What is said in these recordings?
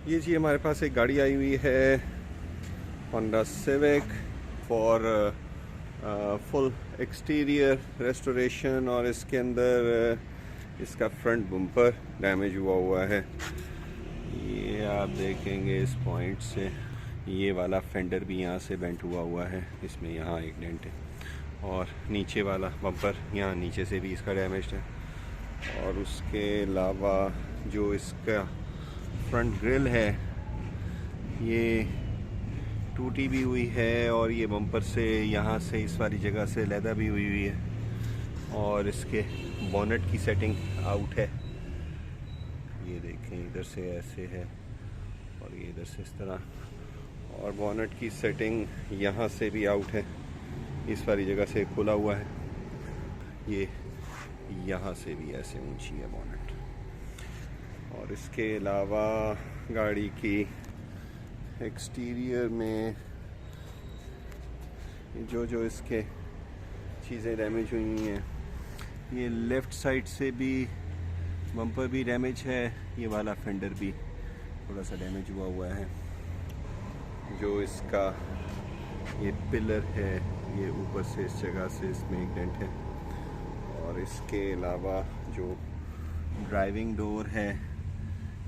ये जी हमारे पास एक गाड़ी आई हुई है Honda civic for full exterior restoration, और इसके अंदर इसका फ्रंट बम्पर डैमेज हुआ है। ये आप देखेंगे इस पॉइंट से, ये वाला फेंडर भी यहाँ से बेंट हुआ है, इसमें यहाँ एक डेंट है, और नीचे वाला बम्पर यहाँ नीचे से भी इसका डैमेज है। और उसके अलावा जो इसका फ्रंट ग्रिल है ये टूटी भी हुई है, और ये बम्पर से यहाँ से इस वाली जगह से लैदा भी हुई है, और इसके बोनेट की सेटिंग आउट है। ये देखें इधर से ऐसे है और ये इधर से इस तरह, और बोनेट की सेटिंग यहाँ से भी आउट है, इस वाली जगह से खुला हुआ है, ये यहाँ से भी ऐसे ऊंची है बोनेट। और इसके अलावा गाड़ी की एक्सटीरियर में जो इसके चीज़ें डैमेज हुई हैं, ये लेफ़्ट साइड से भी बम्पर भी डैमेज है, ये वाला फेंडर भी थोड़ा सा डैमेज हुआ है। जो इसका ये पिलर है ये ऊपर से इस जगह से इसमें एक डेंट है, और इसके अलावा जो ड्राइविंग डोर है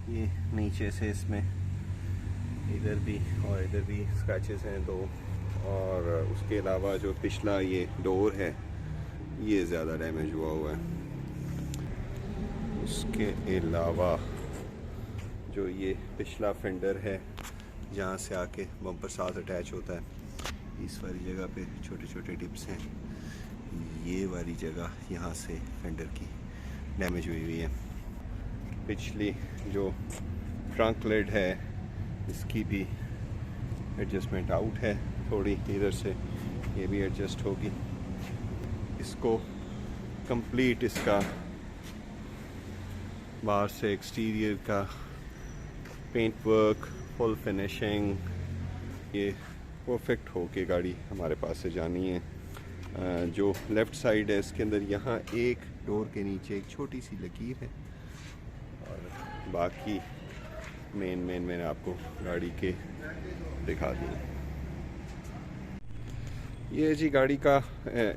ये नीचे से इसमें इधर भी और इधर भी स्क्रैचेस हैं दो, और उसके अलावा जो पिछला ये डोर है ये ज़्यादा डैमेज हुआ है। उसके अलावा जो ये पिछला फेंडर है जहाँ से आके बम्पर साथ अटैच होता है, इस वाली जगह पे छोटे छोटे टिप्स हैं, ये वाली जगह यहाँ से फेंडर की डैमेज हुई है। पिछली जो ट्रंक लिड है इसकी भी एडजस्टमेंट आउट है, थोड़ी इधर से ये भी एडजस्ट होगी। इसको कंप्लीट इसका बाहर से एक्सटीरियर का पेंट वर्क फुल फिनिशिंग ये परफेक्ट हो के गाड़ी हमारे पास से जानी है। जो लेफ़्ट साइड है इसके अंदर यहाँ एक डोर के नीचे एक छोटी सी लकीर है, और बाकी मेन मैंने आपको गाड़ी के दिखा दिए। ये जी गाड़ी का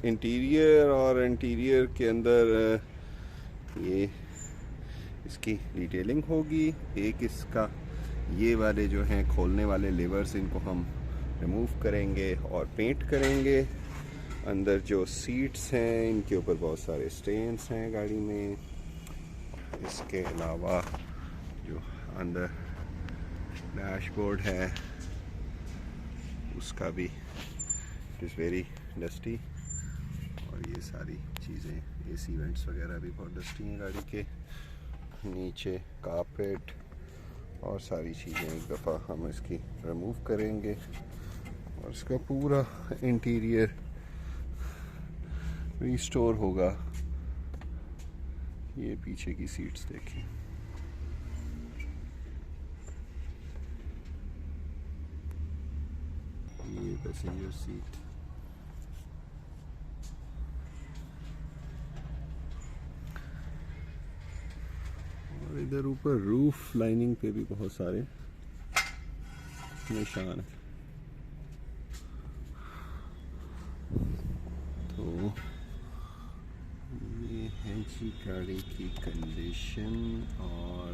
इंटीरियर, और इंटीरियर के अंदर ये इसकी डिटेलिंग होगी। एक इसका ये वाले जो हैं खोलने वाले लेवर्स, इनको हम रिमूव करेंगे और पेंट करेंगे। अंदर जो सीट्स हैं इनके ऊपर बहुत सारे स्टेन्स हैं गाड़ी में। इसके अलावा जो अंदर डैशबोर्ड है उसका भी इट इज़ वेरी डस्टी, और ये सारी चीज़ें एसी वेंट्स वगैरह भी बहुत डस्टी हैं गाड़ी के। नीचे कारपेट और सारी चीज़ें एक दफ़ा हम इसकी रिमूव करेंगे, और इसका पूरा इंटीरियर रिस्टोर होगा। ये पीछे की सीट्स देखें, ये पैसेंजर सीट, और इधर ऊपर रूफ लाइनिंग पे भी बहुत सारे निशान हैं। तो ये है जी गाड़ी की कंडीशन। और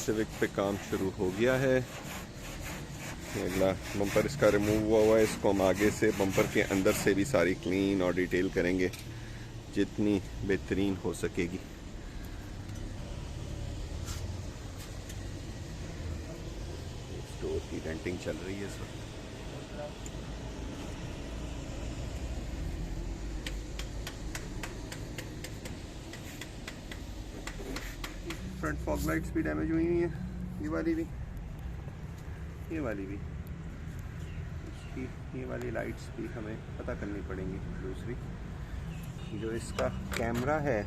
सिविक पे काम शुरू हो गया है। अगला बम्पर इसका रिमूव हुआ है, इसको हम आगे से बम्पर के अंदर से भी सारी क्लीन और डिटेल करेंगे जितनी बेहतरीन हो सकेगी। स्टोर की डेंटिंग चल रही है सर। फ्रंट फॉग लाइट्स भी डैमेज हुई हैं, ये वाली भी, ये वाली भी, इसकी ये वाली लाइट्स भी हमें पता करनी पड़ेंगी। दूसरी जो इसका कैमरा है,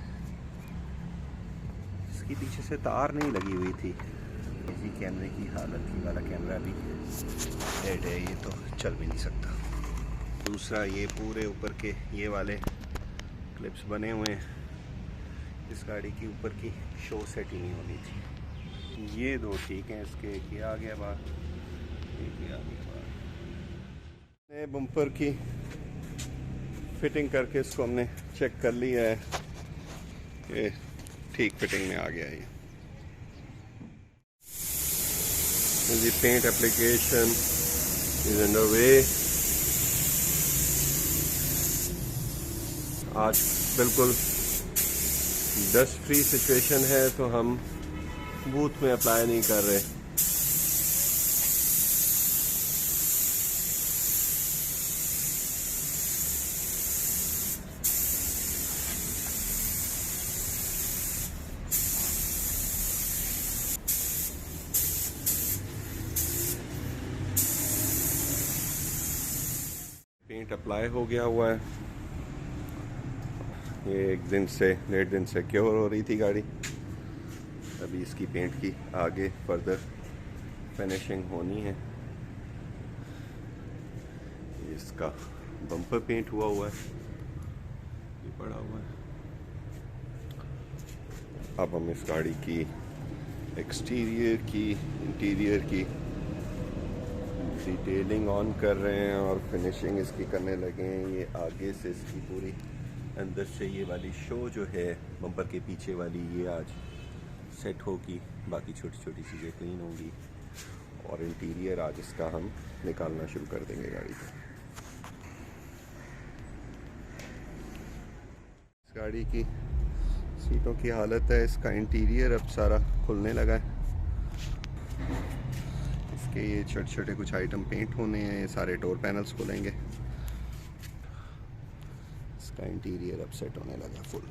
इस इसकी पीछे से तार नहीं लगी हुई थी। इसी कैमरे की हालत, ये वाला कैमरा भी डेड है, ये तो चल भी नहीं सकता। दूसरा ये पूरे ऊपर के ये वाले क्लिप्स बने हुए हैं, इस गाड़ी की ऊपर की शो सेट ही नहीं होनी थी। ये दो ठीक हैं, इसके एक ये आ गया बाहर, एक ये आ गया बाहर। नए बम्पर की फिटिंग करके इसको हमने चेक कर लिया है कि ठीक फिटिंग में आ गया है। The paint application is underway. आज बिल्कुल डस्ट फ्री सिचुएशन है, तो हम बूथ में अप्लाई नहीं कर रहे। पेंट अप्लाई हो गया हुआ है। ये 1.5 दिन से क्योर हो रही थी गाड़ी। अभी इसकी पेंट की आगे फर्दर फिनिशिंग होनी है। इसका बम्पर पेंट हुआ है, ये पड़ा हुआ है। अब हम इस गाड़ी की एक्सटीरियर की, इंटीरियर की डिटेलिंग ऑन कर रहे हैं और फिनिशिंग इसकी करने लगे हैं। ये आगे से इसकी पूरी अंदर से ये वाली शो जो है बम्पर के पीछे वाली, ये आज सेट होगी। बाकी छोटी छोटी चीज़ें क्लीन होंगी और इंटीरियर आज इसका हम निकालना शुरू कर देंगे गाड़ी का। इस गाड़ी की सीटों की हालत है, इसका इंटीरियर अब सारा खुलने लगा है। इसके ये छोटे छोटे कुछ आइटम पेंट होने हैं, ये सारे डोर पैनल्स खुलेंगे। इसका इंटीरियर अब सेट होने लगा फुल।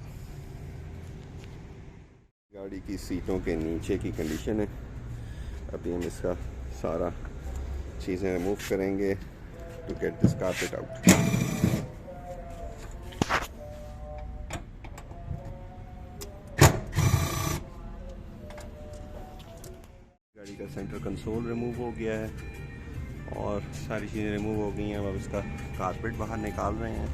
गाड़ी की सीटों के नीचे की कंडीशन है, अभी हम इसका सारा चीज़ें रिमूव करेंगे to get this carpet out. गाड़ी का सेंटर कंसोल रिमूव हो गया है और सारी चीज़ें रिमूव हो गई हैं। अब इसका कारपेट बाहर निकाल रहे हैं।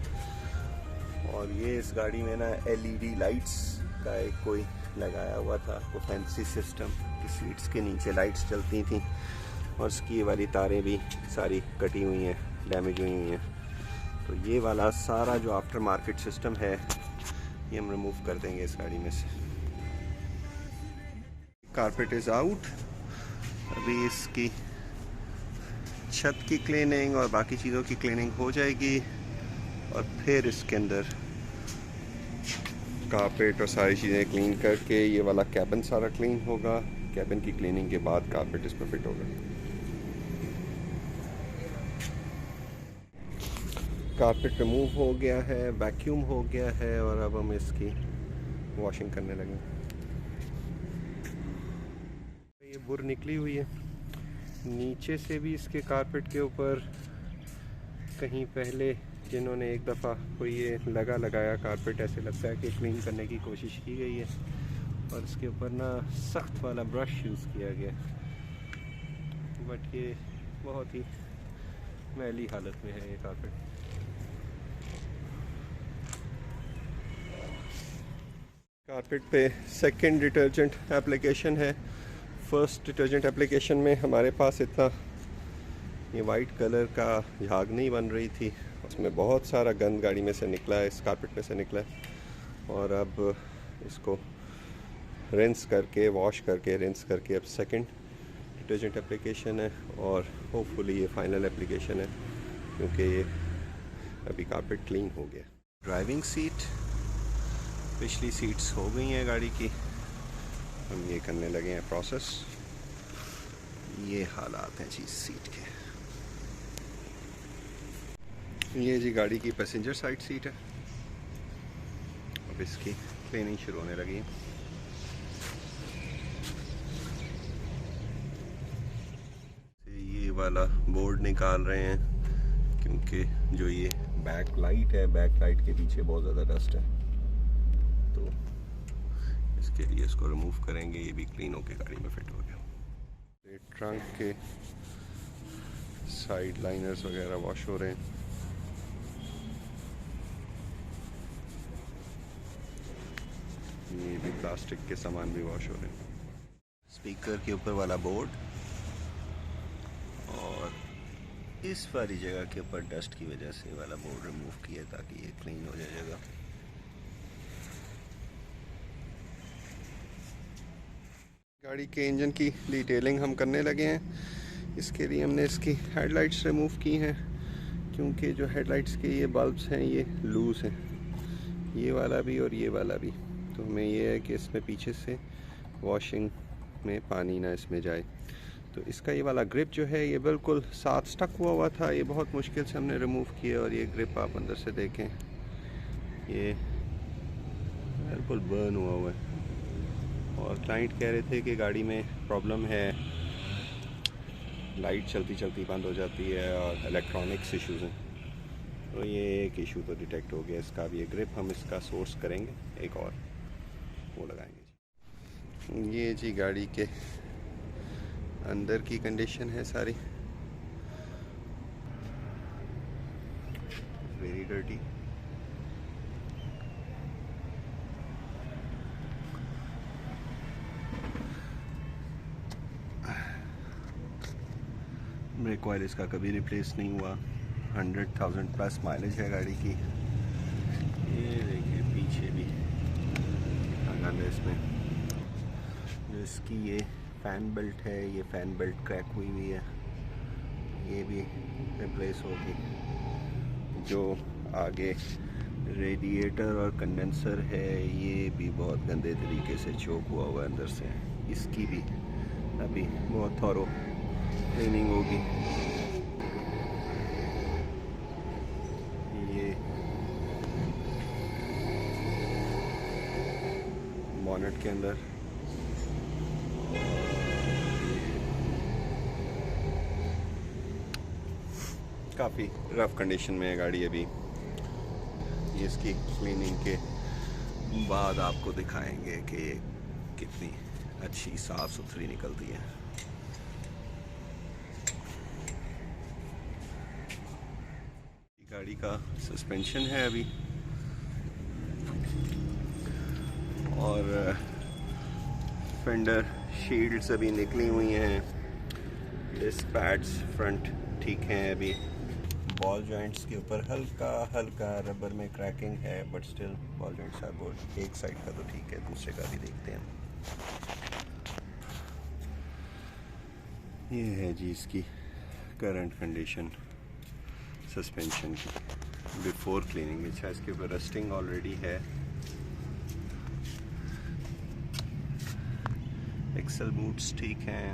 और ये इस गाड़ी में ना LED लाइट्स का एक कोई लगाया हुआ था, वो फैंसी सिस्टम की सीट्स के नीचे लाइट्स चलती थी और इसकी ये वाली तारें भी सारी कटी हुई हैं, डैमेज हुई हुई हैं। तो ये वाला सारा जो आफ्टर मार्केट सिस्टम है ये हम रिमूव कर देंगे इस गाड़ी में से। Carpet is out. अभी इसकी छत की क्लीनिंग और बाकी चीज़ों की क्लीनिंग हो जाएगी और फिर इसके अंदर कारपेट और सारी चीज़ें क्लीन करके ये वाला कैबिन सारा क्लीन होगा। कैबिन की क्लीनिंग के बाद कारपेट इस पर फिट होगा। कारपेट रिमूव हो गया है, वैक्यूम हो गया है और अब हम इसकी वॉशिंग करने लगे। ये बुर निकली हुई है, नीचे से भी इसके कारपेट के ऊपर कहीं पहले जिन्होंने एक दफ़ा कोई ये लगाया कारपेट, ऐसे लगता है कि क्लीन करने की कोशिश की गई है और इसके ऊपर ना सख्त वाला ब्रश यूज़ किया गया, बट ये बहुत ही मैली हालत में है ये कारपेट। कारपेट पे सेकंड डिटर्जेंट एप्लीकेशन है। फर्स्ट डिटर्जेंट एप्लीकेशन में हमारे पास इतना ये वाइट कलर का झाग नहीं बन रही थी, उसमें बहुत सारा गंद गाड़ी में से निकला है, इस कारपेट में से निकला है। और अब इसको रिंस करके, वॉश करके, रिंस करके अब सेकंड डिटर्जेंट एप्लीकेशन है और होपफुली ये फाइनल एप्लीकेशन है क्योंकि ये अभी कारपेट क्लीन हो गया। ड्राइविंग सीट, पिछली सीट्स हो गई हैं गाड़ी की, हम ये करने लगे हैं प्रोसेस। ये हालात हैं जी सीट के। ये जी गाड़ी की पैसेंजर साइड सीट है, अब इसकी क्लीनिंग शुरू होने लगी है। ये वाला बोर्ड निकाल रहे हैं क्योंकि जो ये बैक लाइट है, बैक लाइट के पीछे बहुत ज़्यादा डस्ट है, तो इसके लिए इसको रिमूव करेंगे। ये भी क्लीन होके गाड़ी में फिट हो गया। ट्रंक के साइड लाइनर्स वगैरह वॉश हो रहे हैं। ये भी प्लास्टिक के सामान भी वॉश हो रहे हैं। स्पीकर के ऊपर वाला बोर्ड और इस वाली जगह के ऊपर डस्ट की वजह से वाला बोर्ड रिमूव किया ताकि ये क्लीन हो जाए जगह। गाड़ी के इंजन की डिटेलिंग हम करने लगे हैं। इसके लिए हमने इसकी हेडलाइट्स रिमूव की हैं क्योंकि जो हेडलाइट्स के ये बल्ब्स हैं ये लूज़ हैं, ये वाला भी और ये वाला भी। तो हमें ये है कि इसमें पीछे से वॉशिंग में पानी ना इसमें जाए। तो इसका ये वाला ग्रिप जो है ये बिल्कुल साथ स्टक हुआ था। ये बहुत मुश्किल से हमने रिमूव किया और ये ग्रिप आप अंदर से देखें ये बिल्कुल बर्न हुआ है। और क्लाइंट कह रहे थे कि गाड़ी में प्रॉब्लम है, लाइट चलती चलती बंद हो जाती है और इलेक्ट्रॉनिक्स इश्यूज़ हैं। तो ये एक इशू तो डिटेक्ट हो गया इसका। भी ये ग्रिप हम इसका सोर्स करेंगे, एक और वो लगाएंगे। ये जी गाड़ी के अंदर की कंडीशन है सारी, वेरी डर्टी। ब्रेक ऑयल इसका कभी रिप्लेस नहीं हुआ। 100,000 प्लस माइलेज है गाड़ी की। ये देखिए पीछे भी है इसमें जो इसकी ये फैन बेल्ट है, ये फैन बेल्ट क्रैक हुई है, ये भी रिप्लेस होगी। जो आगे रेडिएटर और कंडेंसर है ये भी बहुत गंदे तरीके से चोक हुआ अंदर से। इसकी भी अभी बहुत थॉरो क्लीनिंग होगी। ये बॉनेट के अंदर काफ़ी रफ कंडीशन में है गाड़ी अभी। ये इसकी क्लीनिंग के बाद आपको दिखाएंगे कि ये कितनी अच्छी साफ़ सुथरी निकलती है। गाड़ी का सस्पेंशन है अभी और फेंडर शील्ड्स अभी निकली हुई हैं। डिस्क पैड्स फ्रंट ठीक हैं अभी। बॉल जॉइंट्स के ऊपर हल्का हल्का रबर में क्रैकिंग है but still ball joints are good. एक साइड का तो ठीक है, दूसरे का भी देखते हैं। ये है जी इसकी करंट कंडीशन सस्पेंशन की बिफोर क्लीनिंग। अच्छा इसके ऊपर रस्टिंग ऑलरेडी है। एक्सल बूट्स ठीक हैं,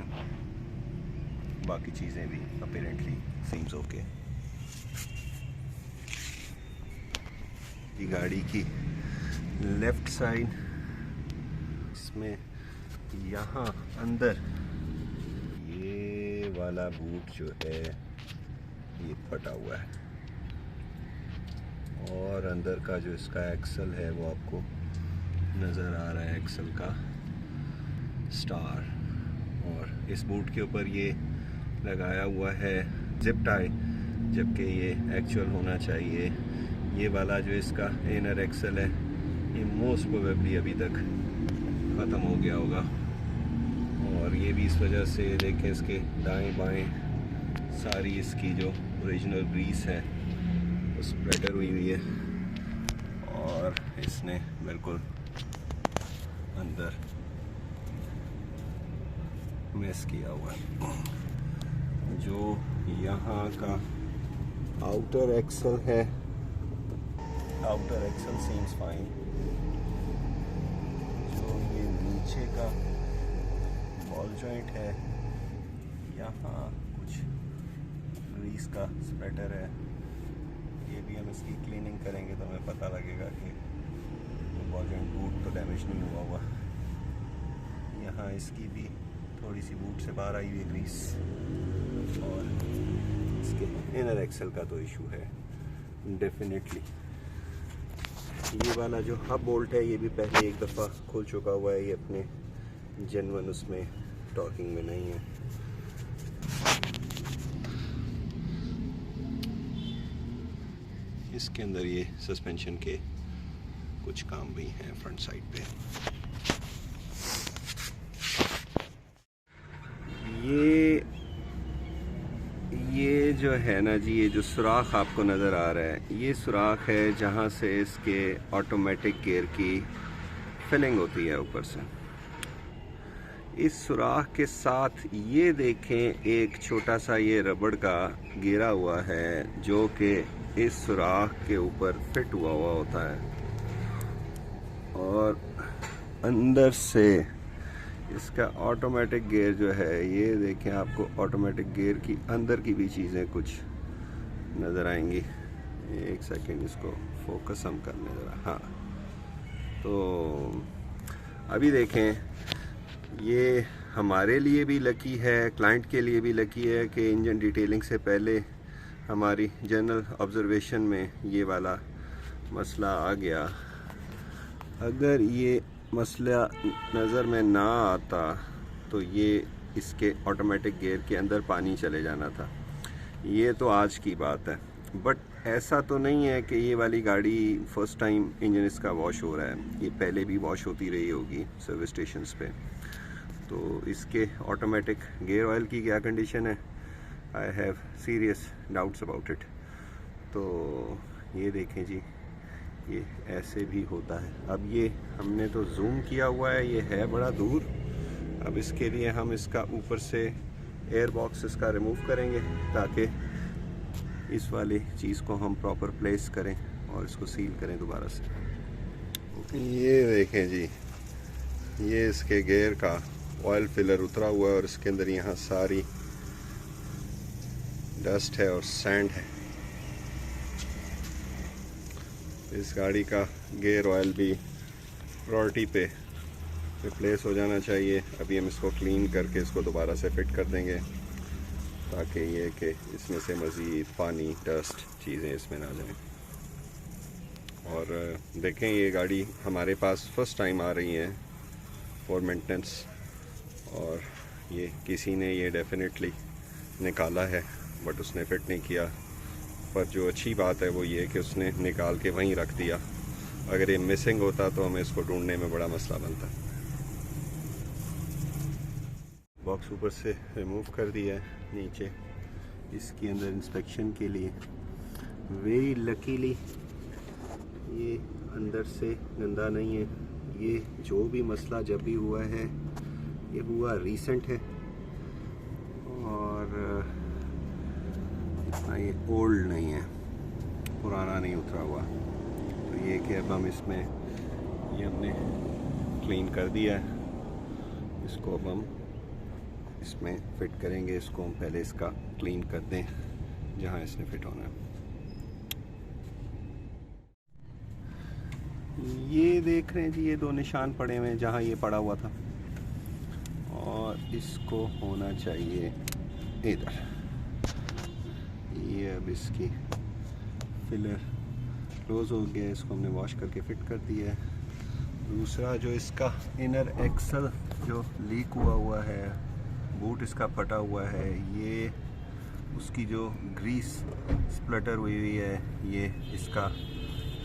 बाकी चीज़ें भी अपेरेंटली सीम्स ओके। ये गाड़ी की लेफ्ट साइड इसमें यहाँ अंदर ये वाला बूट जो है ये फटा हुआ है और अंदर का जो इसका एक्सल है वो आपको नज़र आ रहा है, एक्सल का स्टार। और इस बूट के ऊपर ये लगाया हुआ है जिप टाई, जबकि ये एक्चुअल होना चाहिए ये वाला जो इसका इनर एक्सल है ये मोस्ट प्रोबेबली अभी तक ख़त्म हो गया होगा। और ये भी इस वजह से देखें इसके दाएं बाएं सारी इसकी जो ओरिजिनल ग्रीस है वो स्प्रेटर हुई हुई है और इसने बिल्कुल अंदर मिस किया हुआ है। जो यहाँ का आउटर एक्सल है, आउटर एक्सल सीम्स फाइन। जो ये नीचे का बॉल जॉइंट है यहाँ कुछ ग्रीस का स्प्रेटर है। ये भी हम इसकी क्लीनिंग करेंगे तो हमें पता लगेगा कि बॉल जॉइंट बूट तो डैमेज नहीं हुआ। यहाँ इसकी भी थोड़ी सी बूट से बाहर आई हुई है ग्रीस। और इसके इनर एक्सल का तो इशू है डेफिनेटली। ये वाला जो हब बोल्ट है ये भी पहले एक दफ़ा खुल चुका हुआ है, ये अपने जेन्युइन उसमें टॉकिंग में नहीं है। इसके अंदर ये सस्पेंशन के कुछ काम भी हैं फ्रंट साइड पे। ये जो है ना जी, ये जो सुराख आपको नज़र आ रहा है, ये सुराख है जहाँ से इसके ऑटोमेटिक गियर की फिलिंग होती है ऊपर से। इस सुराख के साथ ये देखें एक छोटा सा ये रबड़ का गिरा हुआ है जो कि इस सुराख के ऊपर फिट हुआ होता है, और अंदर से इसका ऑटोमेटिक गियर जो है, ये देखें आपको ऑटोमेटिक गियर की अंदर की भी चीज़ें कुछ नज़र आएंगी। एक सेकंड, इसको फोकस हम करने ज़रा। हाँ, तो अभी देखें, ये हमारे लिए भी लकी है, क्लाइंट के लिए भी लकी है कि इंजन डिटेलिंग से पहले हमारी जनरल ऑब्जर्वेशन में ये वाला मसला आ गया। अगर ये मसला नज़र में ना आता तो ये इसके ऑटोमेटिक गियर के अंदर पानी चले जाना था। ये तो आज की बात है, बट ऐसा तो नहीं है कि ये वाली गाड़ी फर्स्ट टाइम इंजन इसका वॉश हो रहा है, ये पहले भी वॉश होती रही होगी सर्विस स्टेशंस पे। तो इसके ऑटोमेटिक गियर ऑयल की क्या कंडीशन है, I have serious doubts about it. तो ये देखें जी, ये ऐसे भी होता है। अब ये हमने तो जूम किया हुआ है, ये है बड़ा दूर। अब इसके लिए हम इसका ऊपर से एयर बॉक्स इसका रिमूव करेंगे ताकि इस वाली चीज़ को हम प्रॉपर प्लेस करें और इसको सील करें दोबारा से। ये देखें जी, ये इसके गियर का ऑयल फिलर उतरा हुआ है और इसके अंदर यहाँ सारी डस्ट है और सैंड है। इस गाड़ी का गियर ऑयल भी प्रायोरिटी पे रिप्लेस हो जाना चाहिए। अभी हम इसको क्लीन करके इसको दोबारा से फिट कर देंगे ताकि ये कि इसमें से मज़ीद पानी, डस्ट चीज़ें इसमें ना जाएं। और देखें, ये गाड़ी हमारे पास फर्स्ट टाइम आ रही है फॉर मेंटेनेंस, और ये किसी ने ये डेफिनेटली निकाला है बट उसने फिट नहीं किया। पर जो अच्छी बात है वो ये कि उसने निकाल के वहीं रख दिया। अगर ये मिसिंग होता तो हमें इसको ढूंढने में बड़ा मसला बनता। बॉक्स ऊपर से रिमूव कर दिया है, नीचे इसके अंदर इंस्पेक्शन के लिए। वेरी लकीली ये अंदर से गंदा नहीं है। ये जो भी मसला जब भी हुआ है ये हुआ रीसेंट है और इतना ये ओल्ड नहीं है, पुराना नहीं उतरा हुआ। तो ये कि अब हम इसमें ये हमने क्लीन कर दिया है, इसको अब हम इसमें फिट करेंगे। इसको हम पहले इसका क्लीन कर दें जहाँ इसने फिट होना है। ये देख रहे हैं जी, ये दो निशान पड़े हुए हैं जहाँ ये पड़ा हुआ था, और इसको होना चाहिए इधर। ये अब इसकी फिलर क्लोज हो गया, इसको हमने वॉश करके फिट कर दिया है। दूसरा जो इसका इनर एक्सल जो लीक हुआ है, बूट इसका फटा हुआ है, ये उसकी जो ग्रीस स्प्लटर हुई है, ये इसका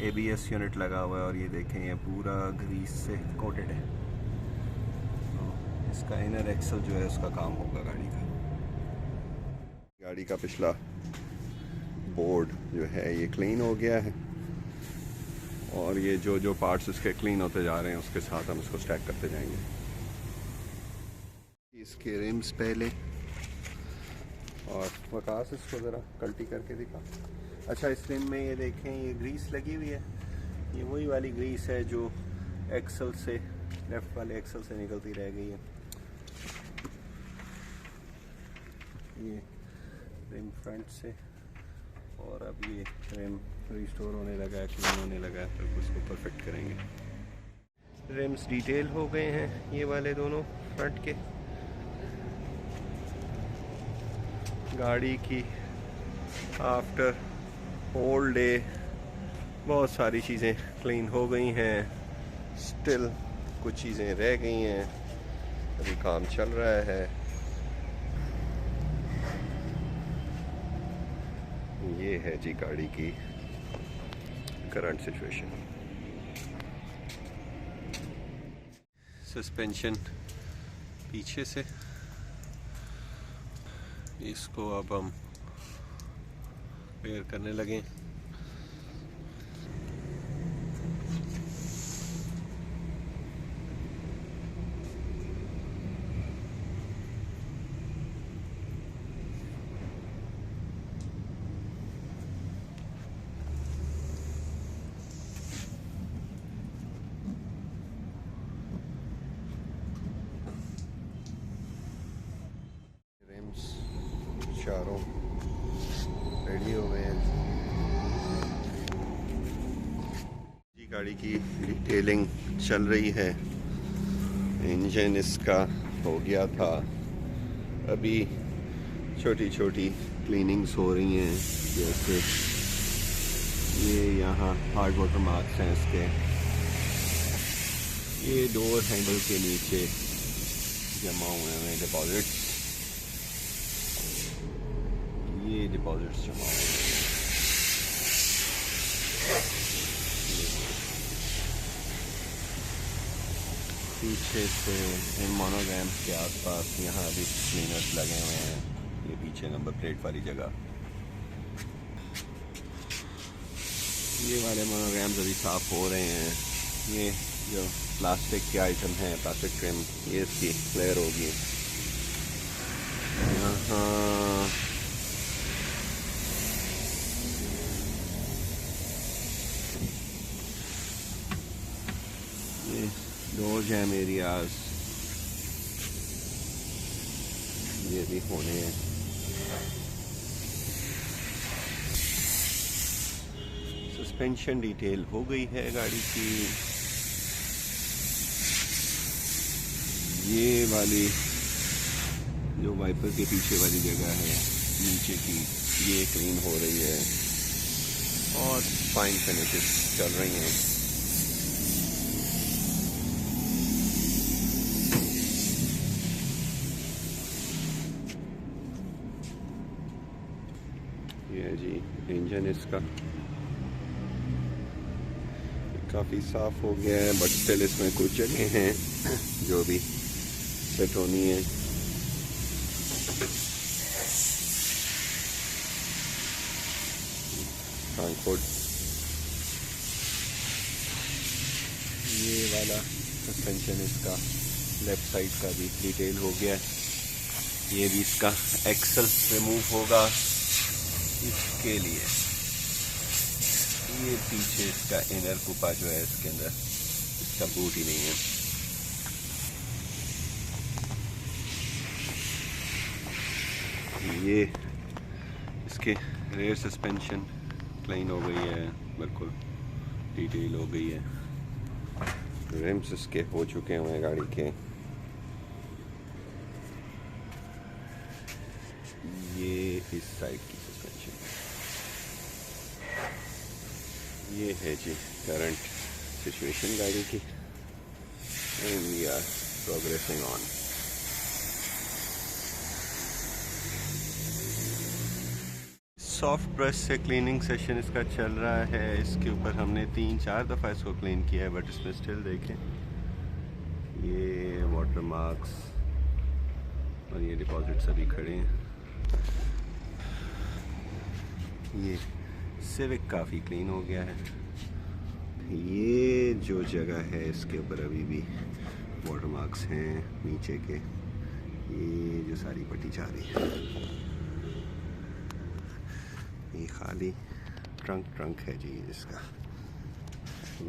ABS यूनिट लगा हुआ है और ये देखें ये पूरा ग्रीस से कोटेड है। तो इसका इनर एक्सल जो है उसका काम होगा गाड़ी का। गाड़ी का पिछला बोर्ड जो है ये क्लीन हो गया है, और ये जो पार्ट्स इसके क्लीन होते जा रहे हैं उसके साथ हम इसको स्टैक करते जाएंगे। इसके रिम्स पहले, और वकास इसको ज़रा कल्टी करके दिखा। अच्छा, इस रिम में ये देखें ये ग्रीस लगी हुई है, ये वही वाली ग्रीस है जो एक्सल से, लेफ़्ट वाले एक्सल से निकलती रह गई है। ये रिम फ्रंट से, और अब ये रिम रिस्टोर होने लगा है, क्लीन होने लगा है, फिर उसको परफेक्ट करेंगे। रिम्स डिटेल हो गए हैं ये वाले दोनों फ्रंट के। गाड़ी की आफ्टर ऑल डे बहुत सारी चीज़ें क्लीन हो गई हैं, स्टिल कुछ चीज़ें रह गई हैं, अभी काम चल रहा है। ये है जी गाड़ी की करंट सिचुएशन। सस्पेंशन पीछे से, इसको अब हम रिपेयर करने लगे। रिम्स चारों रेडी हो गए हैं जी। गाड़ी की डिटेलिंग चल रही है। इंजन इसका हो गया था, अभी छोटी छोटी क्लीनिंग्स हो रही हैं, जैसे ये यहाँ हार्ड वाटर मार्क्स हैं इसके, ये डोर हैंडल के नीचे जमा हुए हैं डिपॉजिट्स, ये डिपॉजिट्स जमा हुए हैं। पीछे से इन मोनोग्राम्स के आसपास यहाँ भी क्लीनर्स लगे हुए हैं, ये पीछे नंबर प्लेट वाली जगह। ये वाले मोनोग्राम्स अभी साफ हो रहे हैं। ये जो प्लास्टिक के आइटम हैं, प्लास्टिक ट्रिम, ये इसकी क्लियर होगी। यहाँ ये डोर जैम एरियाज ये भी होने हैं। सस्पेंशन डिटेल हो गई है गाड़ी की। ये वाली जो वाइपर के पीछे वाली जगह है नीचे की, ये क्लीन हो रही है और फाइन फिनिशेस चल रही हैं। ये है जी इंजन इसका, काफ़ी साफ हो गया है, बट स्टिल इसमें कुछ जगह हैं जो भी सेट होनी है। ट्रांसपोर्ट ये वाला सस्पेंशन इसका लेफ्ट साइड का भी डिटेल हो गया है। ये भी इसका एक्सल रिमूव होगा इसके लिए। ये पीछे इसका इनर कुपा जो है इसके अंदर इसका बूट ही नहीं है। ये इसके रेयर सस्पेंशन क्लीन हो गई है, बिल्कुल डिटेल हो गई है। रिम्स इसके हो चुके हैं गाड़ी के। ये इस साइड की सस्पेंशन, ये है जी करंट सिचुएशन गाड़ी की, and we are progressing on. Soft brush से क्लीनिंग सेशन इसका चल रहा है। इसके ऊपर हमने 3-4 दफ़ा इसको क्लीन किया है, बट इसमें स्टिल देखें ये वाटर मार्क्स और ये डिपॉजिट्स अभी खड़े हैं। ये सिविक काफ़ी क्लीन हो गया है। ये जो जगह है इसके ऊपर अभी भी वाटर मार्क्स हैं नीचे के, ये जो सारी पट्टी जा रही है। ये खाली ट्रंक है जी इसका।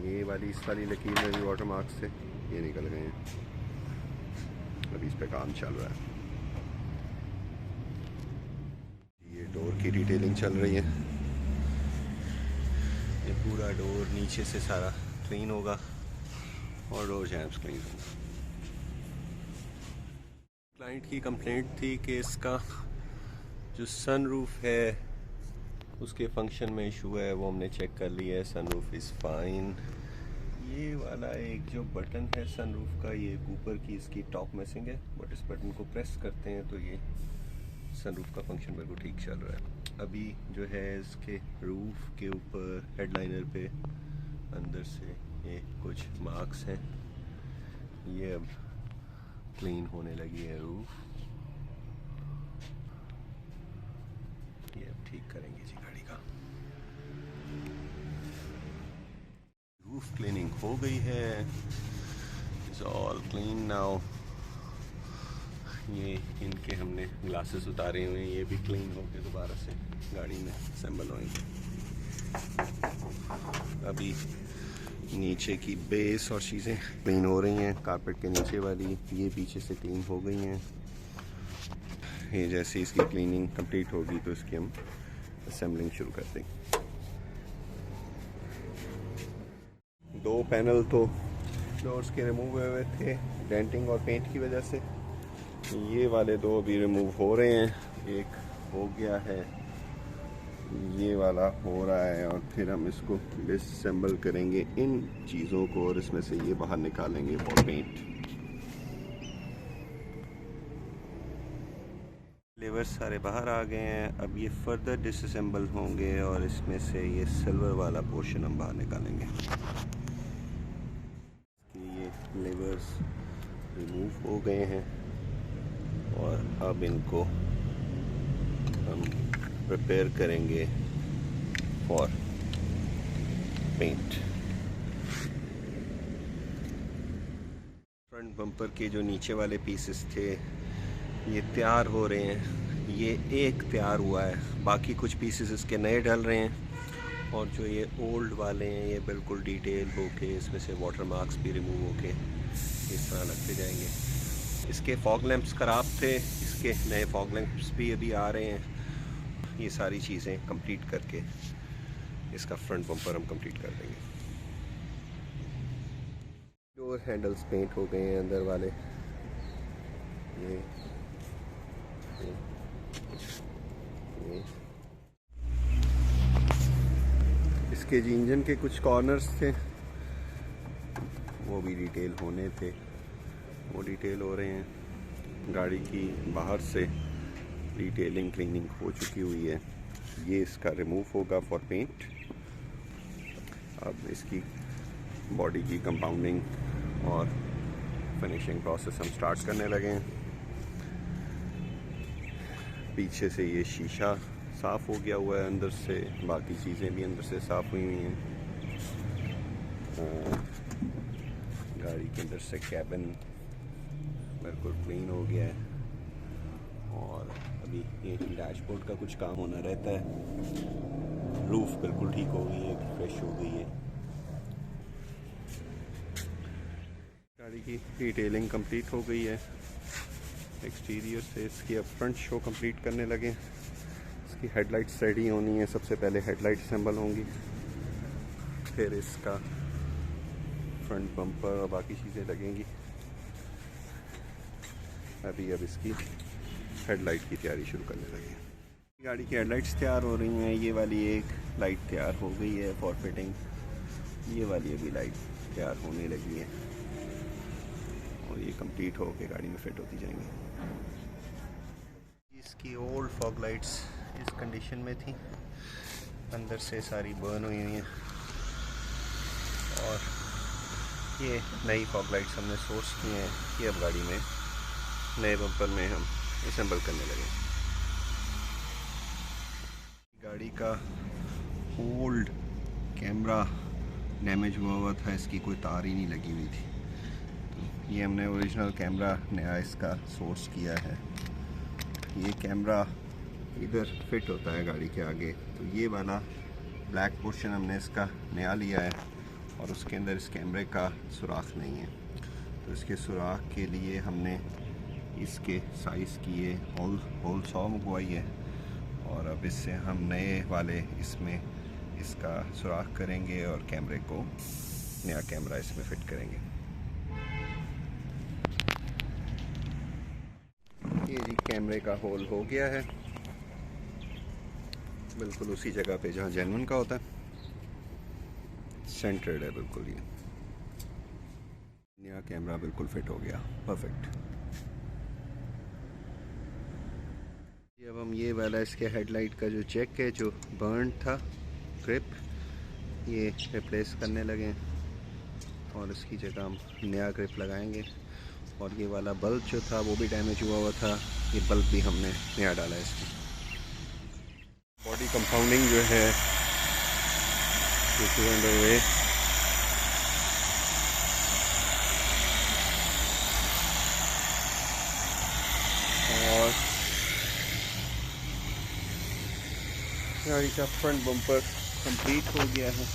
ये वाली इस वाली लकीर में भी वाटर मार्क्स थे, ये निकल गए हैं। अभी इस पे काम चल रहा है। ये डोर की डिटेलिंग चल रही है। ये पूरा डोर नीचे से सारा क्लीन होगा और डोर जैम्स क्लीन होगा। क्लाइंट की कंप्लेंट थी कि इसका जो सनरूफ है उसके फंक्शन में इशू है वो हमने चेक कर लिया है। Sunroof is fine. ये वाला एक जो बटन है सनरूफ का, ये ऊपर की इसकी टॉप मिसिंग है, बट इस बटन को प्रेस करते हैं तो ये सनरूफ का फंक्शन बिल्कुल ठीक चल रहा है। अभी जो है इसके रूफ के ऊपर हेडलाइनर पे अंदर से ये कुछ मार्क्स हैं, ये अब क्लीन होने लगी है रूफ। ये अब ठीक करेंगे जी गाड़ी का। रूफ क्लीनिंग हो गई है, इट्स ऑल क्लीन नाउ। ये इनके हमने ग्लासेस उतारे हुए हैं, ये भी क्लीन हो के दोबारा से गाड़ी में असेंबल होंगे। अभी नीचे की बेस और चीज़ें क्लीन हो रही हैं। कारपेट के नीचे वाली ये पीछे से क्लीन हो गई हैं। ये जैसे इसकी क्लीनिंग कंप्लीट होगी तो इसकी हम असेंबलिंग शुरू कर देंगे। दो पैनल तो डोर्स के रिमूव हुए थे डेंटिंग और पेंट की वजह से, ये वाले दो अभी रिमूव हो रहे हैं। एक हो गया है, ये वाला हो रहा है, और फिर हम इसको डिसअसेंबल करेंगे इन चीज़ों को और इसमें से ये बाहर निकालेंगे फॉर पेंट। लेवर्स सारे बाहर आ गए हैं, अब ये फर्दर डिसअसेंबल होंगे और इसमें से ये सिल्वर वाला पोर्शन हम बाहर निकालेंगे। ये लेवर्स रिमूव हो गए हैं और अब इनको हम प्रिपेयर करेंगे फॉर पेंट। फ्रंट बम्पर के जो नीचे वाले पीसेस थे ये तैयार हो रहे हैं। ये एक तैयार हुआ है, बाकी कुछ पीसेस इसके नए डल रहे हैं, और जो ये ओल्ड वाले हैं ये बिल्कुल डिटेल होके इसमें से वाटर मार्क्स भी रिमूव होके इस तरह लगते जाएंगे। इसके फॉग लैंप्स ख़राब थे, इसके नए फॉग लैंप्स भी अभी आ रहे हैं। ये सारी चीज़ें कंप्लीट करके इसका फ्रंट बम्पर हम कंप्लीट कर देंगे। डोर हैंडल्स पेंट हो गए हैं अंदर वाले, ये इसके जी इंजन के कुछ कॉर्नर्स थे वो भी डिटेल होने थे, वो डिटेल हो रहे हैं। गाड़ी की बाहर से डिटेलिंग क्लीनिंग हो चुकी हुई है, ये इसका रिमूव होगा फॉर पेंट। अब इसकी बॉडी की कंपाउंडिंग और फिनिशिंग प्रोसेस हम स्टार्ट करने लगे हैं। पीछे से ये शीशा साफ़ हो गया हुआ है, अंदर से बाकी चीज़ें भी अंदर से साफ़ हुई हुई हैं। गाड़ी के अंदर से कैबिन बिल्कुल क्लीन हो गया है, और अभी ये डैशबोर्ड का कुछ काम होना रहता है। रूफ बिल्कुल ठीक हो गई है, फ्रेश हो गई है। गाड़ी की डिटेलिंग कंप्लीट हो गई है एक्सटीरियर से। इसकी अब फ्रंट शो कंप्लीट करने लगे। इसकी हेडलाइट्स रेडी होनी है, सबसे पहले हेडलाइट असेंबल होंगी, फिर इसका फ्रंट बम्पर और बाकी चीज़ें लगेंगी। अभी अब इसकी हेडलाइट की तैयारी शुरू करने लगे। गाड़ी की हेडलाइट्स तैयार हो रही हैं। ये वाली एक लाइट तैयार हो गई है फॉर फिटिंग, ये वाली अभी लाइट तैयार होने लगी है, और ये कंप्लीट हो के गाड़ी में फिट होती जाएंगी। इसकी ओल्ड फॉग लाइट्स इस कंडीशन में थी, अंदर से सारी बर्न हुई हुई हैं, और ये नई फॉग लाइट्स हमने सोर्स की हैं, ये अब गाड़ी में नए बम्पर में हम असेंबल करने लगे। गाड़ी का ओल्ड कैमरा डैमेज हुआ था, इसकी कोई तार ही नहीं लगी हुई थी, तो ये हमने ओरिजिनल कैमरा नया इसका सोर्स किया है। ये कैमरा इधर फिट होता है गाड़ी के आगे, तो ये वाला ब्लैक पोर्शन हमने इसका नया लिया है, और उसके अंदर इस कैमरे का सुराख नहीं है, तो इसके सुराख के लिए हमने इसके साइज़ की ये होल सॉ मंगवाई है, और अब इससे हम नए वाले इसमें इसका सुराख करेंगे और कैमरे को नया कैमरा इसमें फिट करेंगे। ये जी कैमरे का होल हो गया है, बिल्कुल उसी जगह पे जहाँ जेन्युइन का होता है, सेंटर्ड है बिल्कुल। ये नया कैमरा बिल्कुल फिट हो गया, परफेक्ट। अब हम ये वाला इसके हेडलाइट का जो चेक है, जो बर्न था ग्रिप, ये रिप्लेस करने लगे और इसकी जगह हम नया ग्रिप लगाएंगे। और ये वाला बल्ब जो था वो भी डैमेज हुआ था, ये बल्ब भी हमने नया डाला है इसमें। बॉडी कंपाउंडिंग जो है दिस इज अंडर वे। और गाड़ी का फ्रंट बम्पर कंप्लीट हो गया है।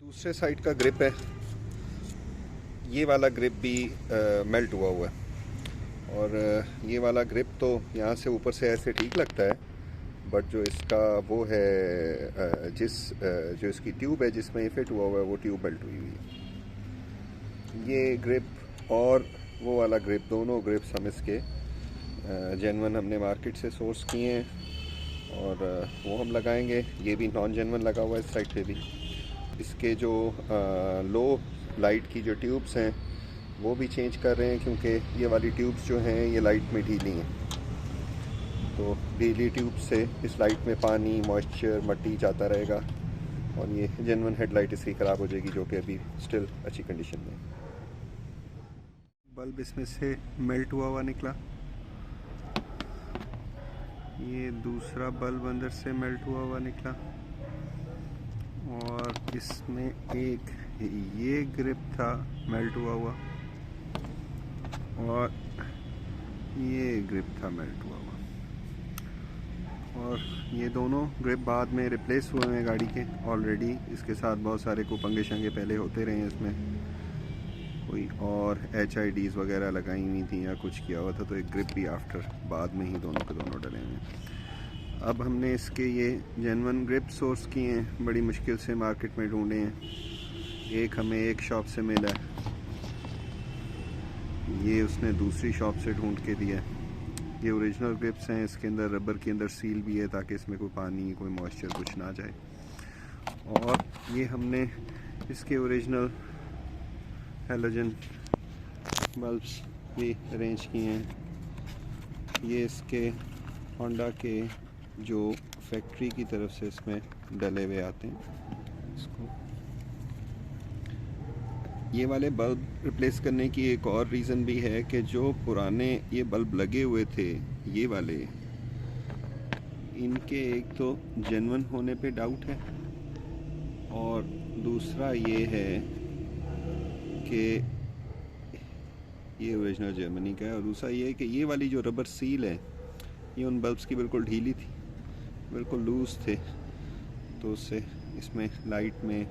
दूसरे साइड का ग्रिप है, ये वाला ग्रिप भी मेल्ट हुआ है। और ये वाला ग्रिप तो यहाँ से ऊपर से ऐसे ठीक लगता है, बट जो इसका वो है जो इसकी ट्यूब है जिसमें ये फिट हुआ है, वो ट्यूब मेल्ट हुई है। ये ग्रिप और वो वाला ग्रिप, दोनों ग्रिप्स हम इसके जेन्युइन हमने मार्केट से सोर्स किए हैं और वो हम लगाएंगे। ये भी नॉन जेन्युइन लगा हुआ है इस साइड पे भी। इसके जो लो लाइट की जो ट्यूब्स हैं वो भी चेंज कर रहे हैं, क्योंकि ये वाली ट्यूब्स जो हैं ये लाइट में ढीली हैं। तो ढीली ट्यूब से इस लाइट में पानी, मॉइस्चर, मट्टी जाता रहेगा और ये जेन्युइन हेडलाइट इसकी ख़राब हो जाएगी, जो कि अभी स्टिल अच्छी कंडीशन में। बल्ब इसमें से मेल्ट हुआ निकला। ये दूसरा बल्ब अंदर से मेल्ट हुआ निकला। और इसमें एक ये ग्रिप था मेल्ट हुआ और ये ग्रिप था मेल्ट हुआ। और ये दोनों ग्रिप बाद में रिप्लेस हुए हैं गाड़ी के ऑलरेडी। इसके साथ बहुत सारे को पंगे शंगे पहले होते रहे हैं इसमें, कोई और HIDs वगैरह लगाई हुई थी या कुछ किया हुआ था, तो एक ग्रिप भी आफ्टर बाद में ही दोनों के दोनों डले हुए हैं। अब हमने इसके ये जेन्युइन ग्रिप सोर्स किए हैं, बड़ी मुश्किल से मार्केट में ढूंढे हैं। एक हमें एक शॉप से मिला है, ये उसने दूसरी शॉप से ढूंढ के दिया है। ये ओरिजिनल ग्रिप्स हैं, इसके अंदर रबर के अंदर सील भी है ताकि इसमें कोई पानी, कोई मॉइस्चर कुछ ना जाए। और ये हमने इसके ओरिजिनल हैलोजन बल्ब्स भी अरेंज किए हैं। ये इसके होंडा के जो फैक्ट्री की तरफ से इसमें डले हुए आते हैं। इसको ये वाले बल्ब रिप्लेस करने की एक और रीज़न भी है कि जो पुराने ये बल्ब लगे हुए थे, ये वाले, इनके एक तो जेन्युइन होने पे डाउट है और दूसरा ये है कि ये ओरिजिनल जर्मनी का है। और दूसरा ये है कि ये वाली जो रबर सील है ये उन बल्ब्स की बिल्कुल ढीली थी, बिल्कुल लूज़ थे, तो उससे इसमें लाइट में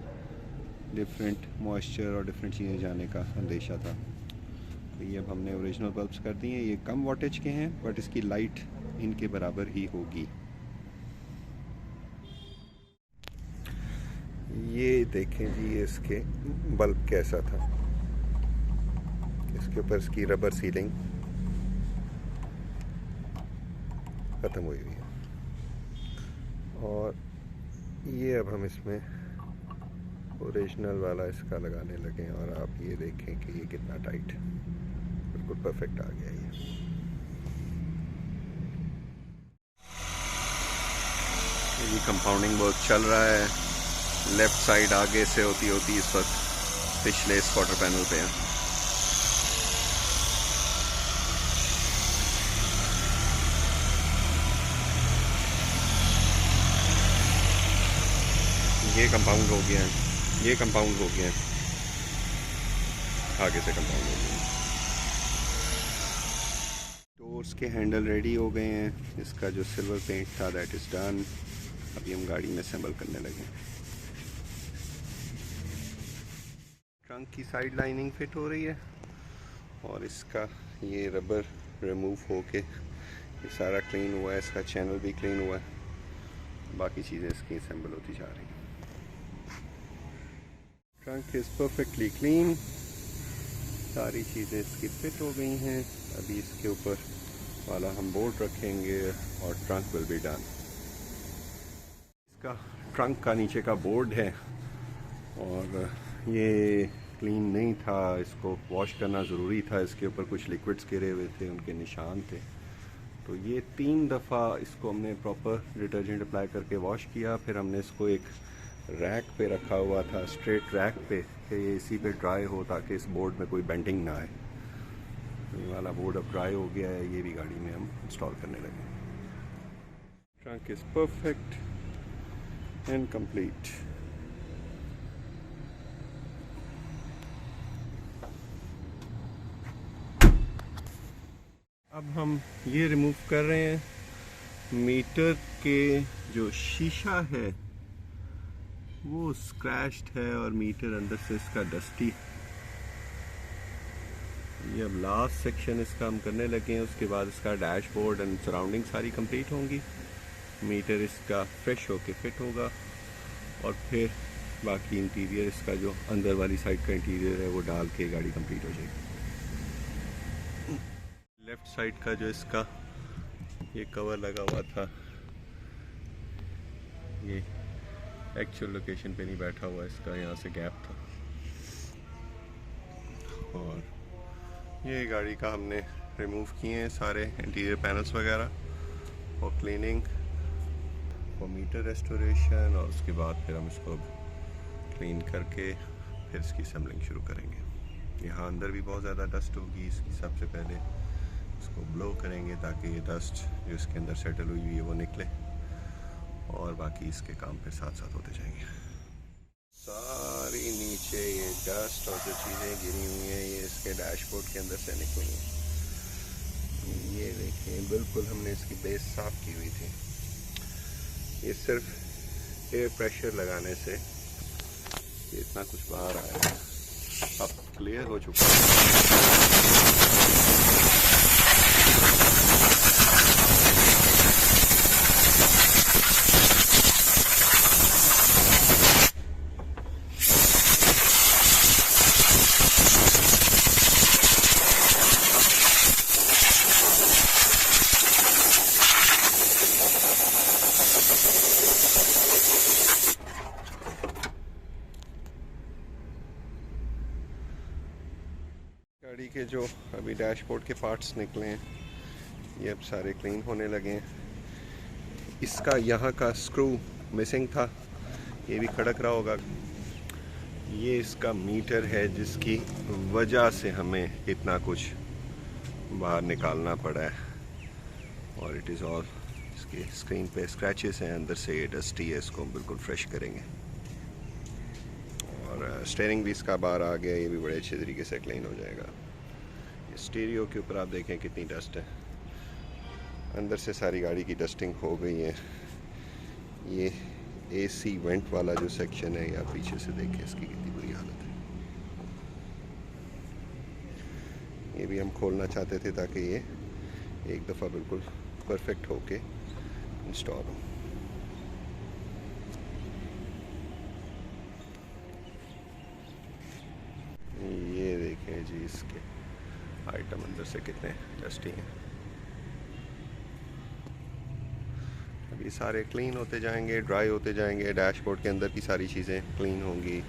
डिफरेंट मॉइस्चर और डिफरेंट चीज़ें जाने का अंदेशा था। तो ये अब हमने ओरिजिनल बल्ब्स कर दिए हैं। ये कम वाटेज के हैं बट इसकी लाइट इनके बराबर ही होगी। ये देखें जी, ये इसके बल्ब कैसा था, इसके ऊपर इसकी रबर सीलिंग ख़त्म हुई हुई है। और ये अब हम इसमें ओरिजिनल वाला इसका लगाने लगे और आप ये देखें कि ये कितना टाइट, बिल्कुल परफेक्ट आ गया ये कंपाउंडिंग वर्क चल रहा है। लेफ़्ट साइड आगे से होती इस वक्त पिछले इस क्वार्टर पैनल पे है। ये कंपाउंड हो गया है, ये कंपाउंड हो गया है, आगे से कंपाउंड हो गया है। डोर्स के हैंडल रेडी हो गए हैं। इसका जो सिल्वर पेंट था दैट इज़ डन। अभी हम गाड़ी में असेंबल करने लगे। ट्रंक की साइड लाइनिंग फिट हो रही है और इसका ये रबर रिमूव हो के ये सारा क्लीन हुआ है। इसका चैनल भी क्लीन हुआ है, बाकी चीज़ें इसकी असेंबल होती जा रही हैं। ट्रंक इज़ परफेक्टली क्लीन, सारी चीज़ें इसकी फिट हो गई हैं। अभी इसके ऊपर वाला हम बोर्ड रखेंगे और ट्रंक विल बी डन। इसका ट्रंक का नीचे का बोर्ड है और ये क्लीन नहीं था, इसको वॉश करना ज़रूरी था। इसके ऊपर कुछ लिक्विड्स गिरे हुए थे, उनके निशान थे, तो ये 3 दफ़ा इसको हमने प्रॉपर डिटर्जेंट अप्लाई करके वॉश किया। फिर हमने इसको एक रैक पे रखा हुआ था, स्ट्रेट रैक पे, कि ये इसी पे ड्राई हो ताकि इस बोर्ड में कोई बेंडिंग ना आए। ये वाला बोर्ड अब ड्राई हो गया है, ये भी गाड़ी में हम इंस्टॉल करने लगे। Trunk is perfect and complete. अब हम ये रिमूव कर रहे हैं। मीटर के जो शीशा है वो स्क्रैच्ड है और मीटर अंदर से इसका डस्टी। ये अब लास्ट सेक्शन इसका हम करने लगे हैं, उसके बाद इसका डैशबोर्ड एंड सराउंडिंग सारी कंप्लीट होंगी। मीटर इसका फ्रेश होके फिट होगा और फिर बाकी इंटीरियर इसका जो अंदर वाली साइड का इंटीरियर है वो डाल के गाड़ी कंप्लीट हो जाएगी। लेफ़्ट साइड का जो इसका ये कवर लगा हुआ था, ये एक्चुअल लोकेशन पे नहीं बैठा हुआ, इसका यहाँ से गैप था। और ये गाड़ी का हमने रिमूव किए हैं सारे इंटीरियर पैनल्स वगैरह और क्लीनिंग और मीटर रेस्टोरेशन, और उसके बाद फिर हम इसको क्लीन करके फिर इसकी असेंबलिंग शुरू करेंगे। यहाँ अंदर भी बहुत ज़्यादा डस्ट होगी, इसकी सबसे पहले इसको ब्लो करेंगे ताकि ये डस्ट जो इसके अंदर सेटल हुई हुई है वो निकले, और बाकी इसके काम फिर साथ साथ होते जाएंगे। सारी नीचे ये डस्ट और जो चीज़ें गिरी हुई हैं ये इसके डैशबोर्ड के अंदर से निकली हैं। ये देखें, बिल्कुल हमने इसकी बेस साफ की हुई थी। ये सिर्फ एयर प्रेशर लगाने से ये इतना कुछ बाहर आया है। अब क्लियर हो चुका है। गाड़ी के जो अभी डैशबोर्ड के पार्ट्स निकले हैं ये अब सारे क्लीन होने लगे हैं। इसका यहाँ का स्क्रू मिसिंग था, ये भी खड़क रहा होगा। ये इसका मीटर है जिसकी वजह से हमें इतना कुछ बाहर निकालना पड़ा है, और इट इज़ ऑल इसके स्क्रीन पे स्क्रैचेस हैं, अंदर से ये डस्टी है, इसको हम बिल्कुल फ्रेश करेंगे। और स्टीयरिंग भी इसका बाहर आ गया, ये भी बड़े अच्छे तरीके से क्लीन हो जाएगा। ये स्टीरियो के ऊपर आप देखें कितनी डस्ट है, अंदर से सारी गाड़ी की डस्टिंग हो गई है। ये एसी वेंट वाला जो सेक्शन है, या पीछे से देखें इसकी कितनी बुरी हालत है। ये भी हम खोलना चाहते थे ताकि ये एक दफ़ा बिल्कुल परफेक्ट होके इंस्टॉल हो। ये देखें जी, इसके आइटम अंदर से कितने डस्टी हैं। अभी सारे क्लीन होते जाएंगे, ड्राई होते जाएंगे, डैशबोर्ड के अंदर की सारी चीज़ें क्लीन होंगी।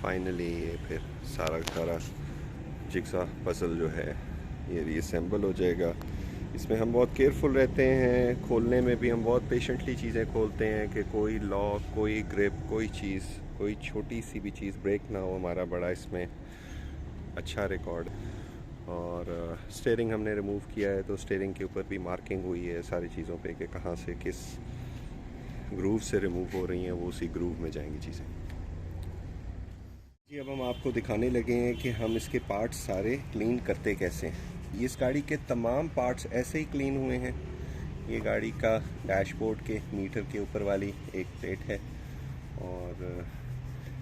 फाइनली ये फिर सारा जिग्सा पजल जो है ये रीअसेंबल हो जाएगा। इसमें हम बहुत केयरफुल रहते हैं, खोलने में भी हम बहुत पेशेंटली चीज़ें खोलते हैं कि कोई लॉक, कोई ग्रिप, कोई चीज़, कोई छोटी सी भी चीज़ ब्रेक ना हो। हमारा बड़ा इसमें अच्छा रिकॉर्ड। और स्टीयरिंग हमने रिमूव किया है तो स्टीयरिंग के ऊपर भी मार्किंग हुई है सारी चीज़ों पे कि कहाँ से किस ग्रूव से रिमूव हो रही हैं, वो उसी ग्रूव में जाएंगी चीज़ें जी। अब हम आपको दिखाने लगे हैं कि हम इसके पार्ट्स सारे क्लीन करते कैसे हैं। इस गाड़ी के तमाम पार्ट्स ऐसे ही क्लीन हुए हैं। ये गाड़ी का डैशबोर्ड के मीटर के ऊपर वाली एक प्लेट है, और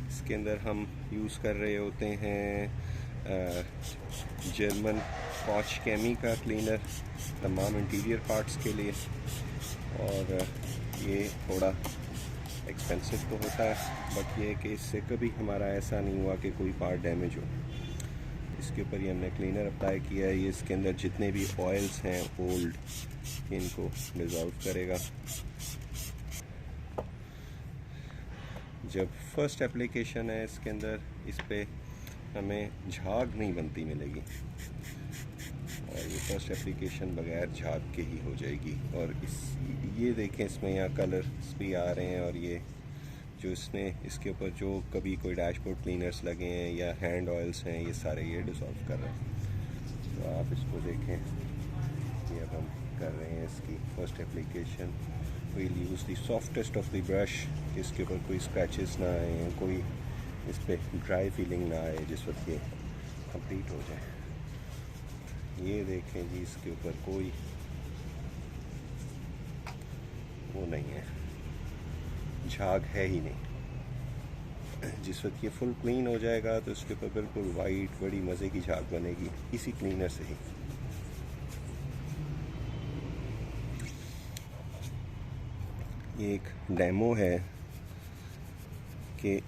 इसके अंदर हम यूज़ कर रहे होते हैं जर्मन स्कॉच कैमी का क्लीनर तमाम इंटीरियर पार्ट्स के लिए। और ये थोड़ा एक्सपेंसिव तो होता है, बट ये कि इससे कभी हमारा ऐसा नहीं हुआ कि कोई पार्ट डैमेज हो। इसके ऊपर ही हमने क्लीनर अप्लाई किया है। ये इसके अंदर जितने भी ऑयल्स हैं ओल्ड, इनको डिज़ोल्व करेगा। जब फर्स्ट एप्लीकेशन है इसके अंदर, इस पर हमें झाग नहीं बनती मिलेगी, और ये फर्स्ट एप्लीकेशन बगैर झाग के ही हो जाएगी। और ये देखें, इसमें यहाँ कलर्स भी आ रहे हैं, और ये जो इसके ऊपर जो कभी कोई डैशबोर्ड क्लीनर्स लगे हैं या हैंड ऑयल्स हैं, ये सारे ये डिज़ोल्व कर रहे हैं। तो आप इसको देखें, ये अब हम कर रहे हैं इसकी first application. We'll use the softest of the brush, इसके ऊपर कोई स्क्रैचेस ना आए, कोई इस पर ड्राई फीलिंग ना आए, जिस वक्त ये कंप्लीट हो जाए। ये देखें जी, इसके ऊपर कोई वो नहीं है, झाग है ही नहीं। जिस वक्त ये फुल क्लीन हो जाएगा तो इसके ऊपर बिल्कुल वाइट बड़ी मज़े की झाग बनेगी, इसी क्लीनर से ही। ये एक डेमो है कि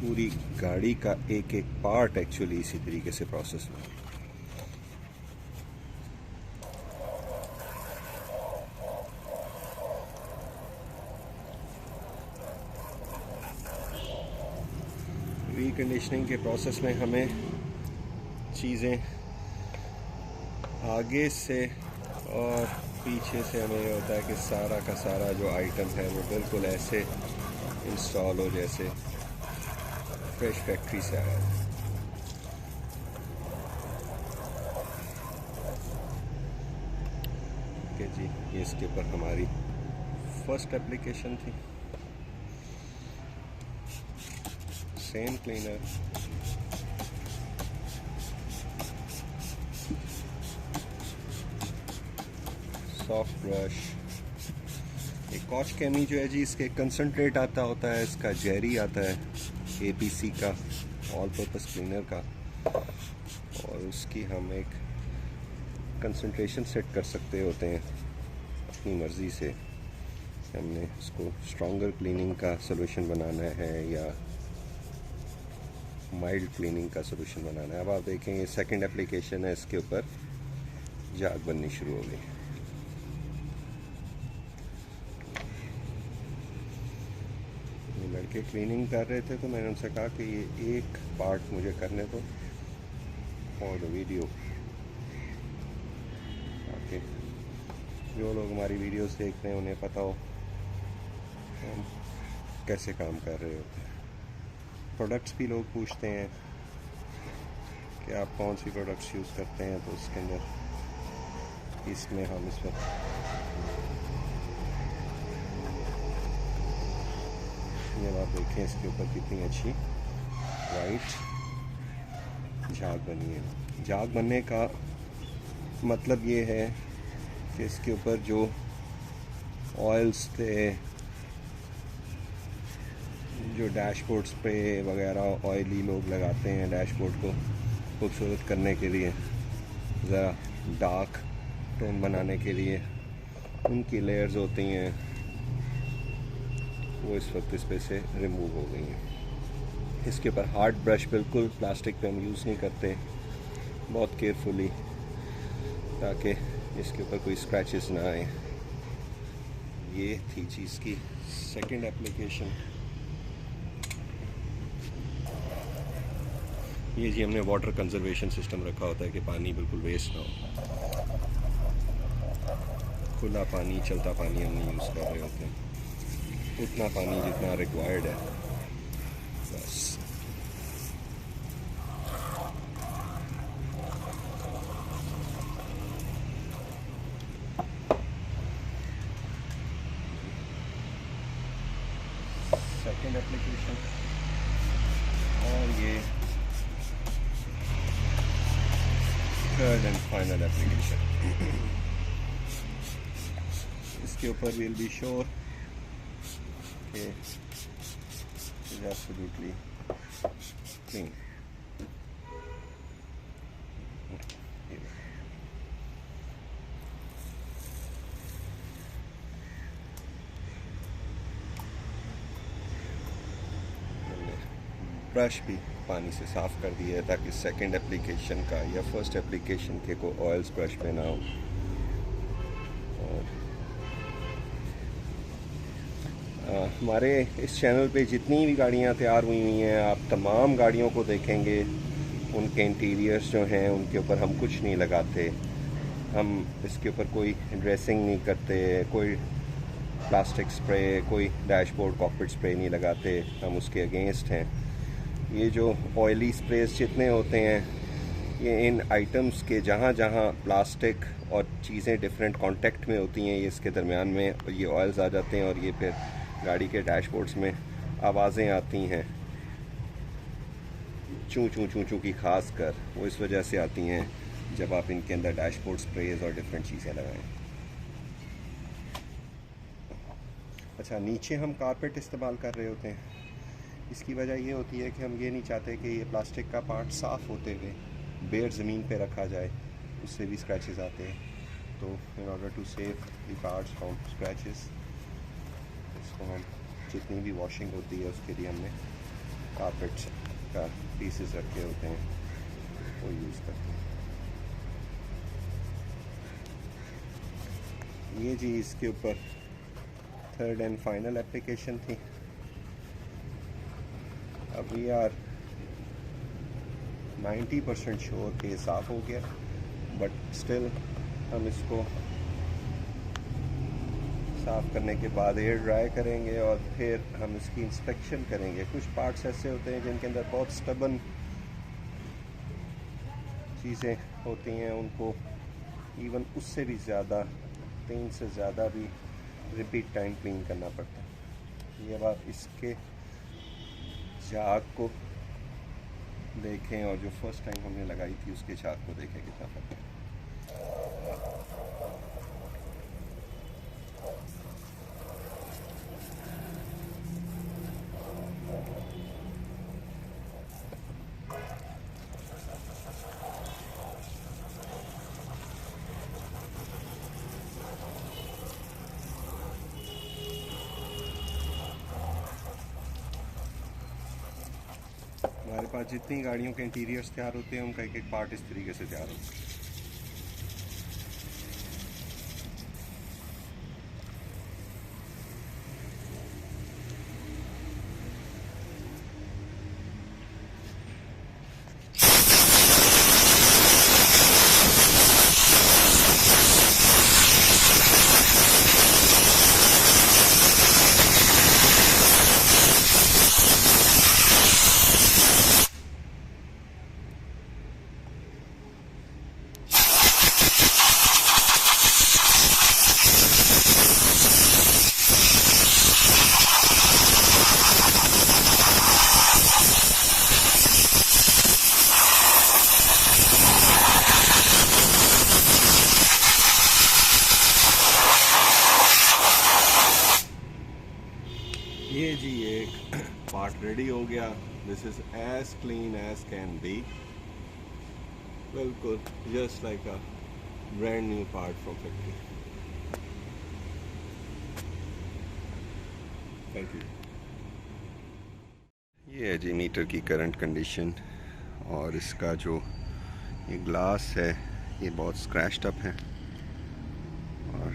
पूरी गाड़ी का एक एक पार्ट एक्चुअली इसी तरीके से प्रोसेस हुआ। रिकंडीशनिंग के प्रोसेस में हमें चीज़ें आगे से और पीछे से हमें ये होता है कि सारा का सारा जो आइटम है वो बिल्कुल ऐसे इंस्टॉल हो जैसे फ्रेश फैक्ट्री से आया है। ओके जी, ये इसके ऊपर हमारी फर्स्ट एप्लीकेशन थी। Same cleaner, soft brush. एक कॉच कैमी जो है जी, इसके कंसनट्रेट आता होता है, इसका जेरी आता है APC का, ऑल पर्पस क्लीनर का, और उसकी हम एक कंसंट्रेशन सेट कर सकते होते हैं अपनी मर्ज़ी से। हमने इसको स्ट्रॉन्गर क्लीनिंग का सॉल्यूशन बनाना है या माइल्ड क्लीनिंग का सॉल्यूशन बनाना है। अब आप देखें, ये सेकंड एप्लीकेशन है, इसके ऊपर झाग बननी शुरू हो गई। ये लड़के क्लीनिंग कर रहे थे तो मैंने उनसे कहा कि ये एक पार्ट मुझे करने दो और द वीडियो, ताकि जो लोग हमारी वीडियोस देख रहे हैं उन्हें पता हो हम कैसे काम कर रहे होते हैं। प्रोडक्ट्स भी लोग पूछते हैं कि आप कौन सी प्रोडक्ट्स यूज़ करते हैं, तो उसके अंदर इसमें हम इस वक्त ये आप देखें, इसके ऊपर कितनी अच्छी वाइट झाग बनी है। झाग बनने का मतलब ये है कि इसके ऊपर जो ऑयल्स थे, जो डैशबोर्ड्स पे वगैरह ऑयली लोग लगाते हैं डैशबोर्ड को खूबसूरत करने के लिए, ज़रा डार्क टोन बनाने के लिए, उनकी लेयर्स होती हैं, वो इस वक्त इस पे से रिमूव हो गई हैं। इसके ऊपर हार्ड ब्रश बिल्कुल प्लास्टिक पे हम यूज़ नहीं करते, बहुत केयरफुली, ताकि इसके ऊपर कोई स्क्रैचेस ना आए। ये थी चीज़ की सेकंड एप्लीकेशन। ये जी हमने वाटर कंजर्वेशन सिस्टम रखा होता है कि पानी बिल्कुल वेस्ट ना हो। खुला पानी, चलता पानी हम नहीं यूज़ कर रहे होते हैं, उतना पानी जितना रिक्वायर्ड है बस। सेकेंड एप्लीकेशन, और ये थर्ड एंड फाइनल एप्लीकेशन। इसके ऊपर विल बी श्योर कि it is absolutely clean. Brush भी पानी से साफ़ कर दिया है ताकि सेकंड एप्लीकेशन का या फर्स्ट एप्लीकेशन के को ऑयल्स ब्रश पे ना हो। और हमारे इस चैनल पे जितनी भी गाड़ियाँ तैयार हुई हैं, आप तमाम गाड़ियों को देखेंगे, उनके इंटीरियर्स जो हैं उनके ऊपर हम कुछ नहीं लगाते, हम इसके ऊपर कोई ड्रेसिंग नहीं करते, कोई प्लास्टिक स्प्रे, कोई डैशबोर्ड कॉकपिट स्प्रे नहीं लगाते, हम उसके अगेंस्ट हैं। ये जो ऑयली स्प्रेस जितने होते हैं, ये इन आइटम्स के जहाँ जहाँ प्लास्टिक और चीज़ें डिफरेंट कांटेक्ट में होती हैं, ये इसके दरमियान में ये ऑयल्स आ जाते हैं और ये फिर गाड़ी के डैशबोर्ड्स में आवाज़ें आती हैं, चूँ चूँ चूँ चूँ की खास कर वो इस वजह से आती हैं जब आप इनके अंदर डैशबोर्ड स्प्रेज और डिफरेंट चीज़ें लगाएं। अच्छा, नीचे हम कारपेट इस्तेमाल कर रहे होते हैं, इसकी वजह ये होती है कि हम ये नहीं चाहते कि ये प्लास्टिक का पार्ट साफ़ होते हुए बेर ज़मीन पे रखा जाए, उससे भी स्क्रैचेस आते हैं। तो in order to save the parts from scratches, इसको हम जितनी भी वॉशिंग होती है उसके लिए हमने कारपेट का पीसेस रखे होते हैं, वो यूज़ करते हैं। ये जी इसके ऊपर थर्ड एंड फाइनल एप्लीकेशन थी। अब वी आर 90% श्योर कि साफ़ हो गया, बट स्टिल हम इसको साफ़ करने के बाद एयर ड्राई करेंगे और फिर हम इसकी इंस्पेक्शन करेंगे। कुछ पार्ट्स ऐसे होते हैं जिनके अंदर बहुत स्टबन चीज़ें होती हैं, उनको इवन उससे भी ज़्यादा 3 से ज़्यादा भी रिपीट टाइम क्लीन करना पड़ता है। ये अब आप इसके झाग को देखें और जो फर्स्ट टाइम हमने लगाई थी उसके झाग को देखें कितना फर्क है। हमारे पास जितनी गाड़ियों के इंटीरियर्स तैयार होते हैं उनका एक एक पार्ट इस तरीके से तैयार होता है। ये जी एक पार्ट रेडी हो गया। This is as clean as can be, बिल्कुल just like a brand new part from factory. Thank you. ये है जी मीटर की करंट कंडीशन, और इसका जो ये ग्लास है ये बहुत स्क्रैच्ड अप है, और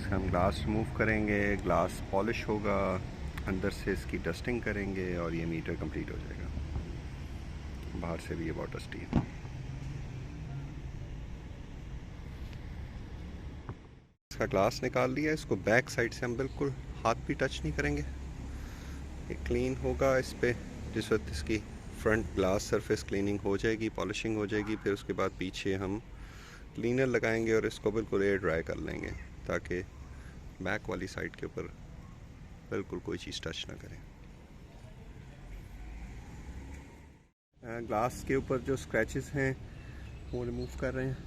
हम ग्लास रिमूव करेंगे, ग्लास पॉलिश होगा, अंदर से इसकी डस्टिंग करेंगे और ये मीटर कंप्लीट हो जाएगा। बाहर से भी ये बहुत डस्टी है। इसका ग्लास निकाल लिया, इसको बैक साइड से हम बिल्कुल हाथ भी टच नहीं करेंगे, ये क्लीन होगा। इस पर जिस वक्त इसकी फ्रंट ग्लास सरफेस क्लीनिंग हो जाएगी, पॉलिशिंग हो जाएगी, फिर उसके बाद पीछे हम क्लीनर लगाएंगे और इसको बिल्कुल एयर ड्राई कर लेंगे ताकि बैक वाली साइड के ऊपर बिल्कुल कोई चीज़ टच ना करें। ग्लास के ऊपर जो स्क्रैचेस हैं वो रिमूव कर रहे हैं।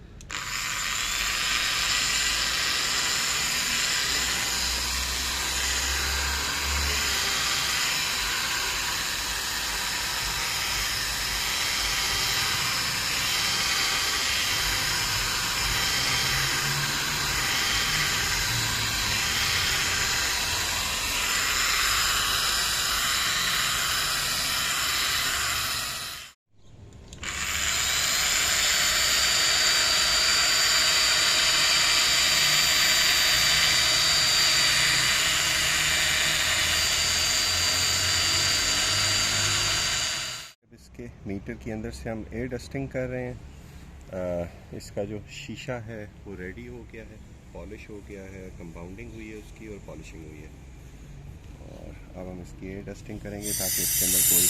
मीटर के अंदर से हम एयर डस्टिंग कर रहे हैं। इसका जो शीशा है वो रेडी हो गया है, पॉलिश हो गया है, कंपाउंडिंग हुई है उसकी और पॉलिशिंग हुई है। और अब हम इसकी एयर डस्टिंग करेंगे ताकि इसके अंदर कोई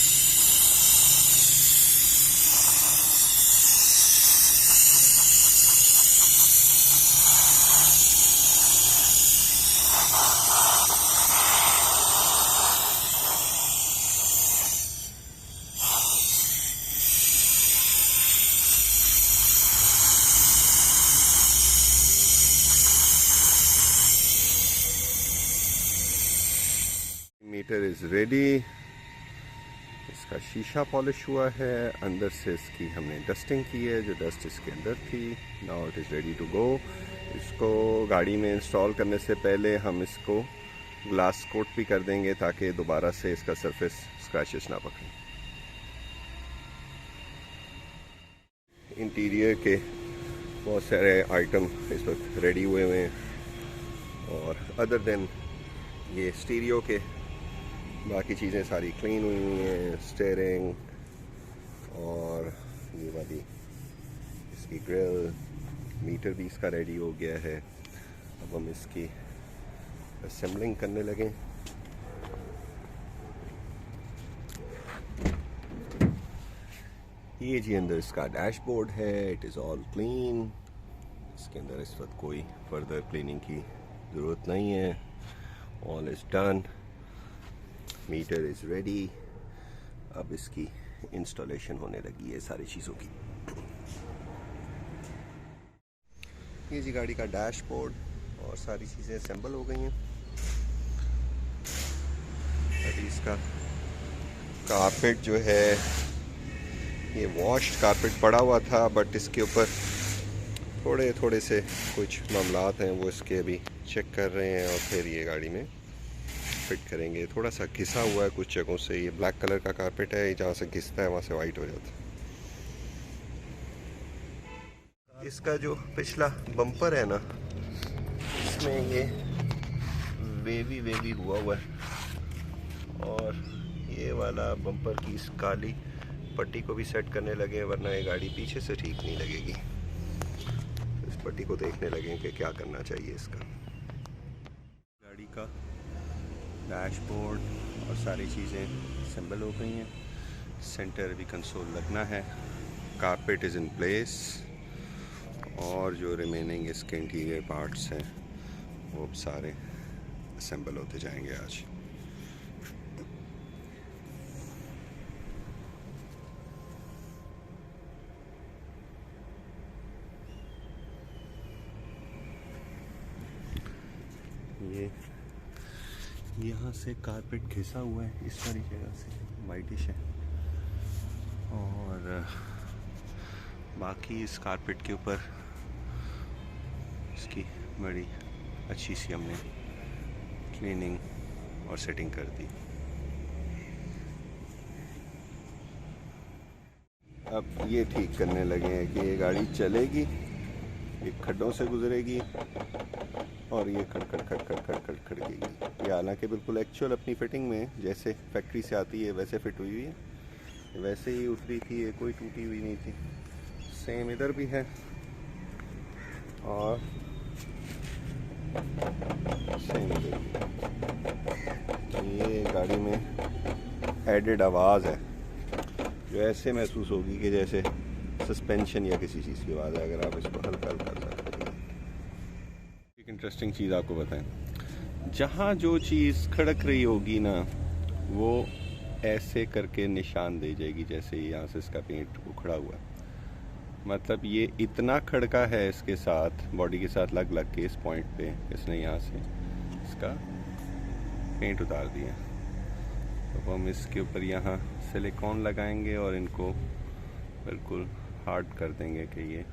मीटर इज़ रेडी। इसका शीशा पॉलिश हुआ है, अंदर से इसकी हमने डस्टिंग की है, जो डस्ट इसके अंदर थी। Now it is ready to go. इसको गाड़ी में इंस्टॉल करने से पहले हम इसको ग्लास कोट भी कर देंगे ताकि दोबारा से इसका सरफेस स्क्रैचेस ना पकड़े। इंटीरियर के बहुत सारे आइटम इस वक्त रेडी हुए हुए हैं और अदर देन ये स्टीरियो के बाकी चीज़ें सारी क्लीन हुई हुई हैं। स्टीयरिंग और ये वाली इसकी ग्रिल, मीटर भी इसका रेडी हो गया है। अब हम इसकी असेंबलिंग करने लगे। ये जी अंदर इसका डैशबोर्ड है, इट इज़ ऑल क्लीन। इसके अंदर इस वक्त कोई फर्दर क्लीनिंग की ज़रूरत नहीं है, all is done. Meter is ready. अब इसकी इंस्टॉलेशन होने लगी है सारी चीज़ों की। ये जी गाड़ी का डैशबोर्ड और सारी चीज़ें असेंबल हो गई हैं। अभी इसका कारपेट जो है ये वॉश्ड कारपेट पड़ा हुआ था, बट इसके ऊपर थोड़े थोड़े से कुछ मामलात हैं, वो इसके अभी चेक कर रहे हैं और फिर ये गाड़ी में फिट करेंगे। थोड़ा सा घिसा हुआ है कुछ जगहों से। ये ब्लैक कलर का कारपेट है, जहाँ से घिसता है वहाँ से वाइट हो जाता है। इसका जो पिछला बम्पर है ना, इसमें ये वेवी हुआ हुआ है और ये वाला बम्पर की इस काली पट्टी को भी सेट करने लगे, वरना ये गाड़ी पीछे से ठीक नहीं लगेगी। इस पट्टी को देखने लगे कि क्या करना चाहिए इसका। गाड़ी का डैशबोर्ड और सारी चीज़ें असेंबल हो गई हैं। सेंटर भी कंसोल लगना है। कारपेट इज़ इन प्लेस और जो रिमेनिंग इसके इंटीरियर पार्ट्स हैं वो सारे असेंबल होते जाएंगे आज। ये यहाँ से कारपेट घिसा हुआ है, इस सारी जगह से वाइटिश है और बाकी इस कारपेट के ऊपर इसकी बड़ी अच्छी सी हमने क्लीनिंग और सेटिंग कर दी। अब ये ठीक करने लगे हैं कि ये गाड़ी चलेगी, ये खड्डों से गुजरेगी और ये खड़खड़ेगी। ये हालांकि बिल्कुल एक्चुअल अपनी फिटिंग में जैसे फैक्ट्री से आती है वैसे फिट हुई हुई है, वैसे ही उतरी थी, ये कोई टूटी हुई नहीं थी। सेम इधर भी है और सेम इधर भी। ये गाड़ी में एडेड आवाज़ है जो ऐसे महसूस होगी कि जैसे सस्पेंशन या किसी चीज़ की आवाज़ है, अगर आप इसको हल्का कर सकते हैं। एक इंटरेस्टिंग चीज़ आपको बताएं, जहाँ जो चीज़ खड़क रही होगी ना, वो ऐसे करके निशान दे जाएगी जैसे यहाँ से इसका पेंट उखड़ा हुआ है। मतलब ये इतना खड़का है इसके साथ, बॉडी के साथ लग के इस पॉइंट पे इसने यहाँ से इसका पेंट उतार दिया। तो हम इसके ऊपर यहाँ सिलिकॉन लगाएंगे और इनको बिल्कुल हार्ड कर देंगे कि ये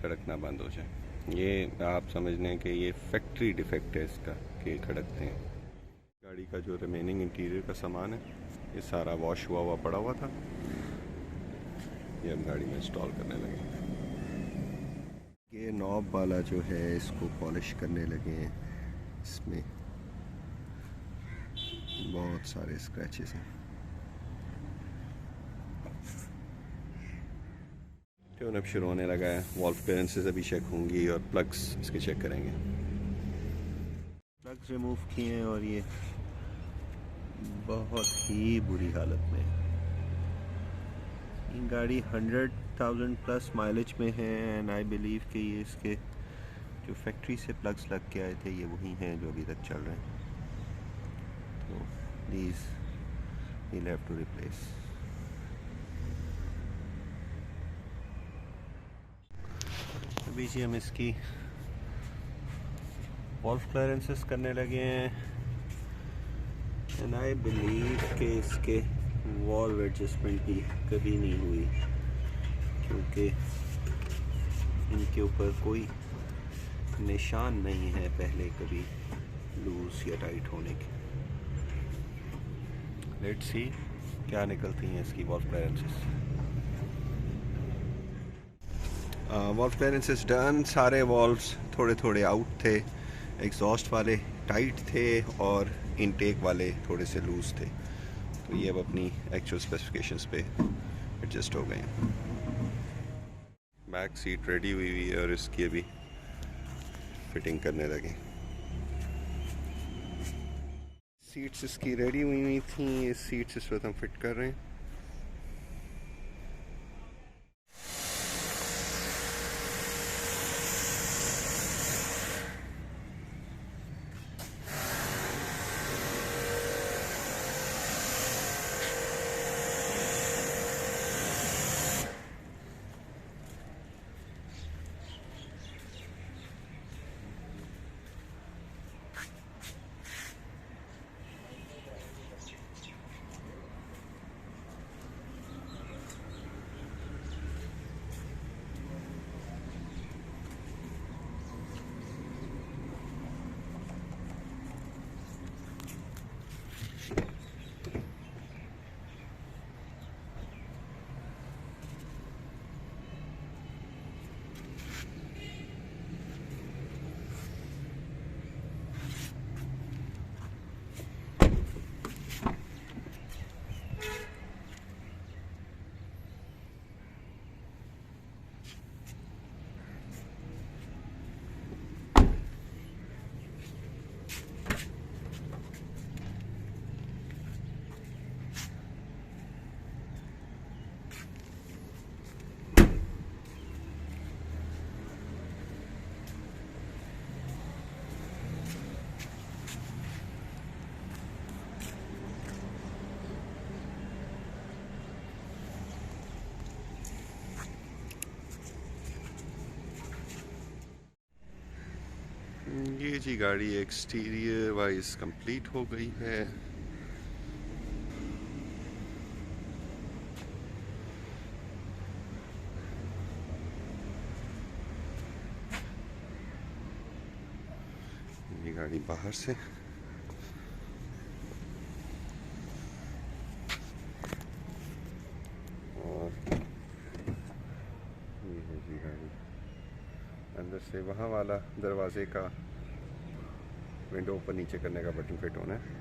खड़कना बंद हो जाए। ये आप समझ लें कि ये फैक्ट्री डिफेक्ट है इसका कि खड़कते हैं। गाड़ी का जो रिमेनिंग इंटीरियर का सामान है ये सारा वॉश हुआ पड़ा हुआ था, ये हम गाड़ी में इंस्टॉल करने लगे। ये नॉब वाला जो है इसको पॉलिश करने लगे हैं। इसमें बहुत सारे स्क्रैचेस हैं। ट्यून अप शुरू होने लगा है। वॉल्व क्लियरेंसेस अभी चेक होंगी और प्लग्स इसके चेक करेंगे। प्लग्स रिमूव किए हैं और ये बहुत ही बुरी हालत में। ये गाड़ी 100,000 प्लस माइलेज में है एंड आई बिलीव कि ये इसके जो फैक्ट्री से प्लग्स लग के आए थे ये वही हैं जो अभी तक चल रहे हैं। तो please you'll have to replace। अभी जी हम इसकी वॉल्व क्लियरेंसेस करने लगे हैं एंड आई बिलीव कि इसके वॉल्व एडजस्टमेंट भी कभी नहीं हुई, क्योंकि इनके ऊपर कोई निशान नहीं है पहले कभी लूज या टाइट होने के। लेट्स सी क्या निकलती हैं इसकी valve clearances. Valve clearances done. सारे वॉल्व्स थोड़े थोड़े आउट थे, एग्जॉस्ट वाले टाइट थे और इनटेक वाले थोड़े से लूज थे। तो ये अब अपनी एक्चुअल स्पेसिफिकेशंस पे एडजस्ट हो गए हैं। बैक सीट रेडी हुई हुई है और इसकी अभी फिटिंग करने लगे। सीट्स इसकी रेडी हुई हुई थी, ये सीट्स इस वक्त हम फिट कर रहे हैं। ये जी गाड़ी एक्सटीरियर वाइज कंप्लीट हो गई है। ये गाड़ी बाहर से और ये है जी गाड़ी अंदर से। वहाँ वाला दरवाजे का विंडो ऊपर नीचे करने का बटन फिट होना है।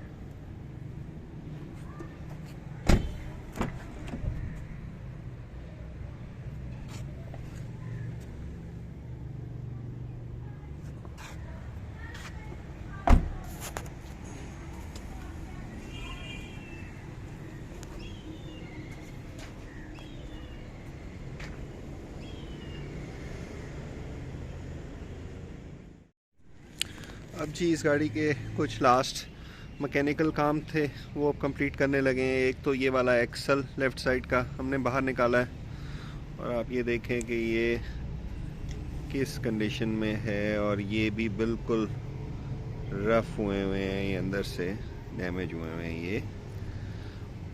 अब जी इस गाड़ी के कुछ लास्ट मैकेनिकल काम थे वो अब कंप्लीट करने लगे हैं। एक तो ये वाला एक्सल लेफ़्ट साइड का हमने बाहर निकाला है और आप ये देखें कि ये किस कंडीशन में है और ये भी बिल्कुल रफ़ हुए हुए हैं, ये अंदर से डैमेज हुए हुए हैं ये।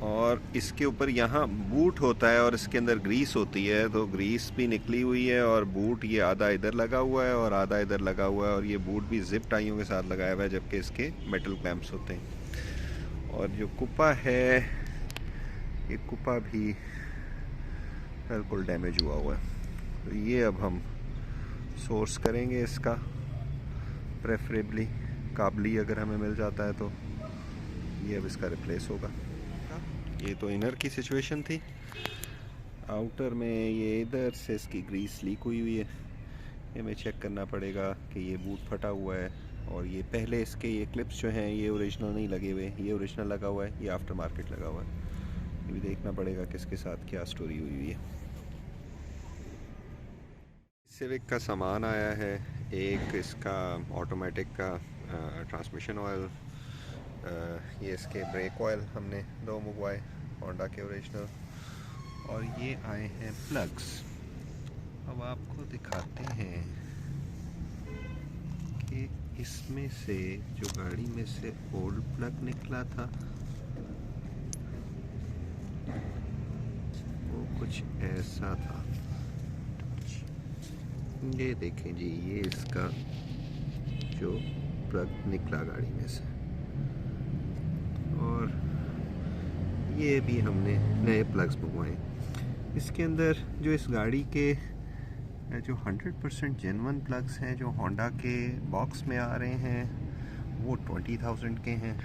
और इसके ऊपर यहाँ बूट होता है और इसके अंदर ग्रीस होती है, तो ग्रीस भी निकली हुई है और बूट ये आधा इधर लगा हुआ है और आधा इधर लगा हुआ है और ये बूट भी जिप टाइयों के साथ लगाया हुआ है, जबकि इसके मेटल क्लैंप्स होते हैं। और जो कुप्पा है ये कुप्पा भी बिल्कुल डैमेज हुआ हुआ है। तो ये अब हम सोर्स करेंगे इसका, प्रेफरेबली काबली अगर हमें मिल जाता है तो ये अब इसका रिप्लेस होगा। ये तो इनर की सिचुएशन थी। आउटर में ये इधर से इसकी ग्रीस लीक हुई है। ये हमें चेक करना पड़ेगा कि ये बूट फटा हुआ है। और ये पहले इसके ये क्लिप्स जो हैं ये ओरिजिनल नहीं लगे हुए, ये ओरिजिनल लगा हुआ है, ये आफ्टर मार्केट लगा हुआ है। ये भी देखना पड़ेगा कि इसके साथ क्या स्टोरी हुई हुई है। सिविक का सामान आया है, एक इसका ऑटोमेटिक का ट्रांसमिशन ऑयल, ये इसके ब्रेक ऑयल हमने 2 मंगवाए होंडा के ओरिजिनल, और ये आए हैं प्लग्स। अब आपको दिखाते हैं कि इसमें से जो गाड़ी में से ओल्ड प्लग निकला था वो कुछ ऐसा था। ये देखें जी, ये इसका जो प्लग निकला गाड़ी में से, और ये भी हमने नए प्लग्स मंगवाए। इसके अंदर जो इस गाड़ी के जो 100% जेन्युइन प्लग्स हैं जो होंडा के बॉक्स में आ रहे हैं वो 20,000 के हैं।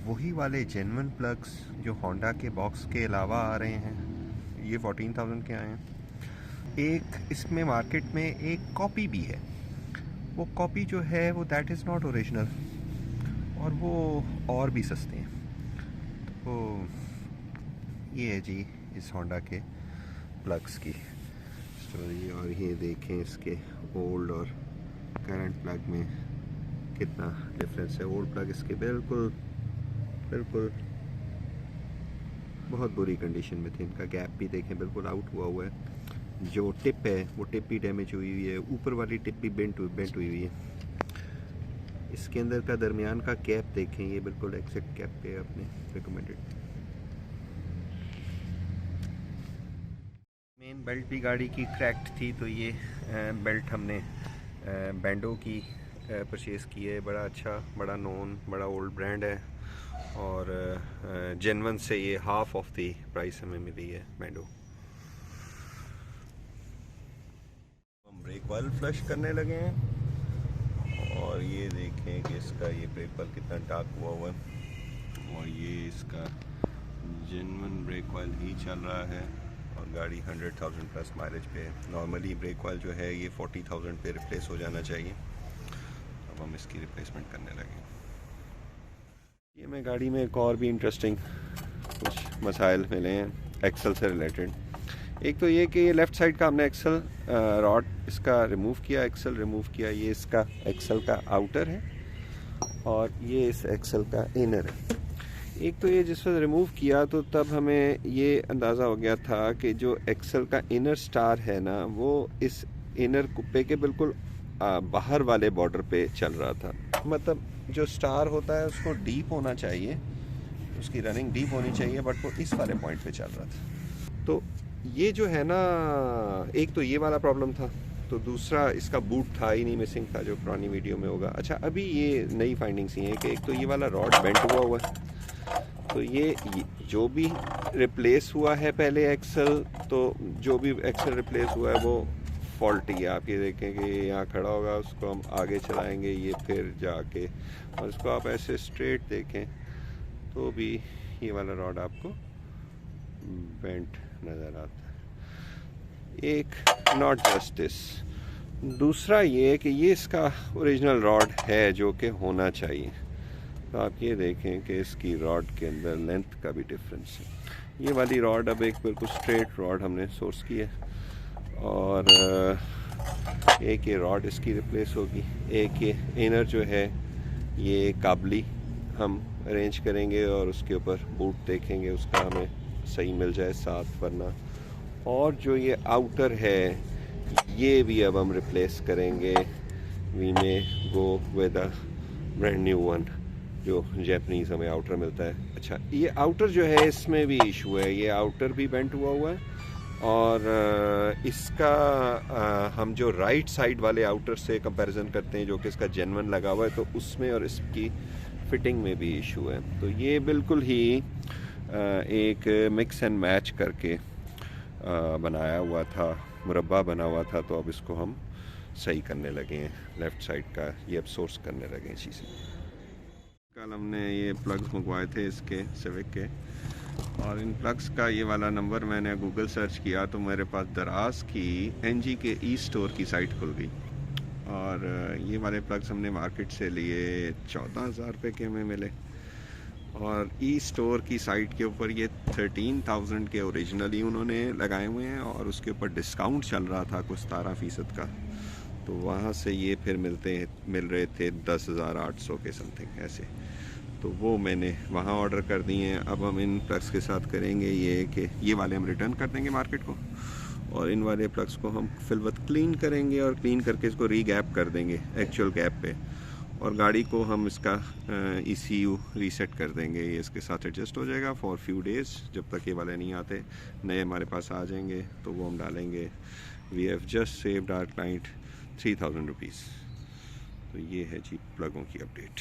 वही वाले जेन्युइन प्लग्स जो होंडा के बॉक्स के अलावा आ रहे हैं ये 14,000 के आए हैं। एक इसमें मार्केट में एक कॉपी भी है, वो कॉपी जो है वो दैट इज़ नॉट ओरिजिनल, और वो और भी सस्ते हैं। तो ये है जी इस होंडा के प्लग्स की स्टोरी। और ये देखें इसके ओल्ड और करंट प्लग में कितना डिफरेंस है। ओल्ड प्लग इसके बिल्कुल बहुत बुरी कंडीशन में थे। इनका गैप भी देखें बिल्कुल आउट हुआ है। जो टिप है वो टिप भी डैमेज हुई हुई है, ऊपर वाली टिप भी बेंट हुई हुई है। इसके अंदर का दरमियान का कैप देखें, ये बिल्कुल एक्सेक्ट कैप पे अपने रिकमेंडेड। मेन बेल्ट भी गाड़ी की क्रैक्ड थी, तो ये बेल्ट हमने बैंडो की परचेज़ की है। बड़ा अच्छा, बड़ा नोन, बड़ा ओल्ड ब्रांड है, और जेन्युइन से ये हाफ ऑफ द प्राइस हमें मिली है बैंडो। हम ब्रेक ऑयल फ्लश करने लगे हैं, और ये देखें कि इसका ये ब्रेक ऑयल कितना डार्क हुआ है, और ये इसका जेन्युइन ब्रेक ऑयल ही चल रहा है, और गाड़ी 100,000 प्लस माइलेज पे है। नॉर्मली ब्रेक ऑयल जो है ये 40,000 पे रिप्लेस हो जाना चाहिए। अब हम इसकी रिप्लेसमेंट करने लगे। ये मैं गाड़ी में एक और भी इंटरेस्टिंग कुछ मसाइल मिले हैं एक्सल से रिलेटेड। एक तो ये कि ये लेफ़्ट साइड का हमने एक्सल रॉड इसका रिमूव किया, एक्सल रिमूव किया। ये इसका एक्सल का आउटर है, और ये इस एक्सल का इनर है। एक तो ये जिस वक्त रिमूव किया तो तब हमें ये अंदाज़ा हो गया था कि जो एक्सल का इनर स्टार है ना, वो इस इनर कुप्पे के बिल्कुल बाहर वाले बॉर्डर पे चल रहा था। मतलब जो स्टार होता है उसको डीप होना चाहिए, उसकी रनिंग डीप होनी चाहिए, बट वो इस वाले पॉइंट पे चल रहा था। तो ये जो है ना, एक तो ये वाला प्रॉब्लम था, तो दूसरा इसका बूट था ही नहीं, मिसिंग था, जो पुरानी वीडियो में होगा। अच्छा, अभी ये नई फाइंडिंग्स ये हैं कि एक तो ये वाला रॉड बेंट हुआ है, तो ये जो भी रिप्लेस हुआ है पहले एक्सल, तो जो भी एक्सल रिप्लेस हुआ है वो फॉल्टी है। आप ये देखें कि यहाँ खड़ा होगा, उसको हम आगे चलाएंगे ये फिर जाके, और इसको आप ऐसे स्ट्रेट देखें तो भी ये वाला रॉड आपको बेंट नज़र आता है। एक नॉट जस्ट दिस, दूसरा ये कि ये इसका ओरिजिनल रॉड है जो कि होना चाहिए। तो आप ये देखें कि इसकी रॉड के अंदर लेंथ का भी डिफरेंस है। ये वाली रॉड अब एक बिल्कुल स्ट्रेट रॉड हमने सोर्स की है, और एक ये रॉड इसकी रिप्लेस होगी। एक ये इनर जो है ये काबली हम अरेंज करेंगे, और उसके ऊपर बूट देखेंगे उसका हमें सही मिल जाए साथ, वरना। और जो ये आउटर है ये भी अब हम रिप्लेस करेंगे। वी में go with a brand new one, जो जैपनीज़ हमें आउटर मिलता है। अच्छा, ये आउटर जो है इसमें भी इशू है, ये आउटर भी बेंट हुआ है, और इसका हम जो राइट साइड वाले आउटर से कंपैरिजन करते हैं जो कि इसका जेन्युइन लगा हुआ है, तो उसमें और इसकी फिटिंग में भी इशू है। तो ये बिल्कुल ही एक मिक्स एंड मैच करके बनाया हुआ था, मुरब्बा बना हुआ था। तो अब इसको हम सही करने लगे हैं, लेफ़्ट साइड का ये अब सोर्स करने लगे हैं चीज़ें। कल हमने ये प्लग्स मंगवाए थे इसके सिविक के, और इन प्लग्स का ये वाला नंबर मैंने गूगल सर्च किया तो मेरे पास दराज की एनजी के ई स्टोर की साइट खुल गई। और ये वाले प्लग्स हमने मार्केट से लिए 14,000 रुपये के हमें मिले। और ई स्टोर की साइट के ऊपर ये 13,000 के ओरिजिनली उन्होंने लगाए हुए हैं और उसके ऊपर डिस्काउंट चल रहा था कुछ 17% का, तो वहाँ से ये फिर मिल रहे थे 10,800 के समथिंग ऐसे। तो वो मैंने वहाँ ऑर्डर कर दिए हैं। अब हम इन प्लग्स के साथ करेंगे ये कि ये वाले हम रिटर्न कर देंगे मार्केट को, और इन वाले प्लग्स को हम फिलवत क्लीन करेंगे और क्लीन करके इसको रीगैप कर देंगे एक्चुअल गैप पे, और गाड़ी को हम इसका ECU रीसेट कर देंगे। ये इसके साथ एडजस्ट हो जाएगा फॉर फ्यू डेज़, जब तक ये वाले नहीं आते। नए हमारे पास आ जाएंगे तो वो हम डालेंगे। We have just saved our client 3,000 rupees. तो ये है जी प्लगों की अपडेट।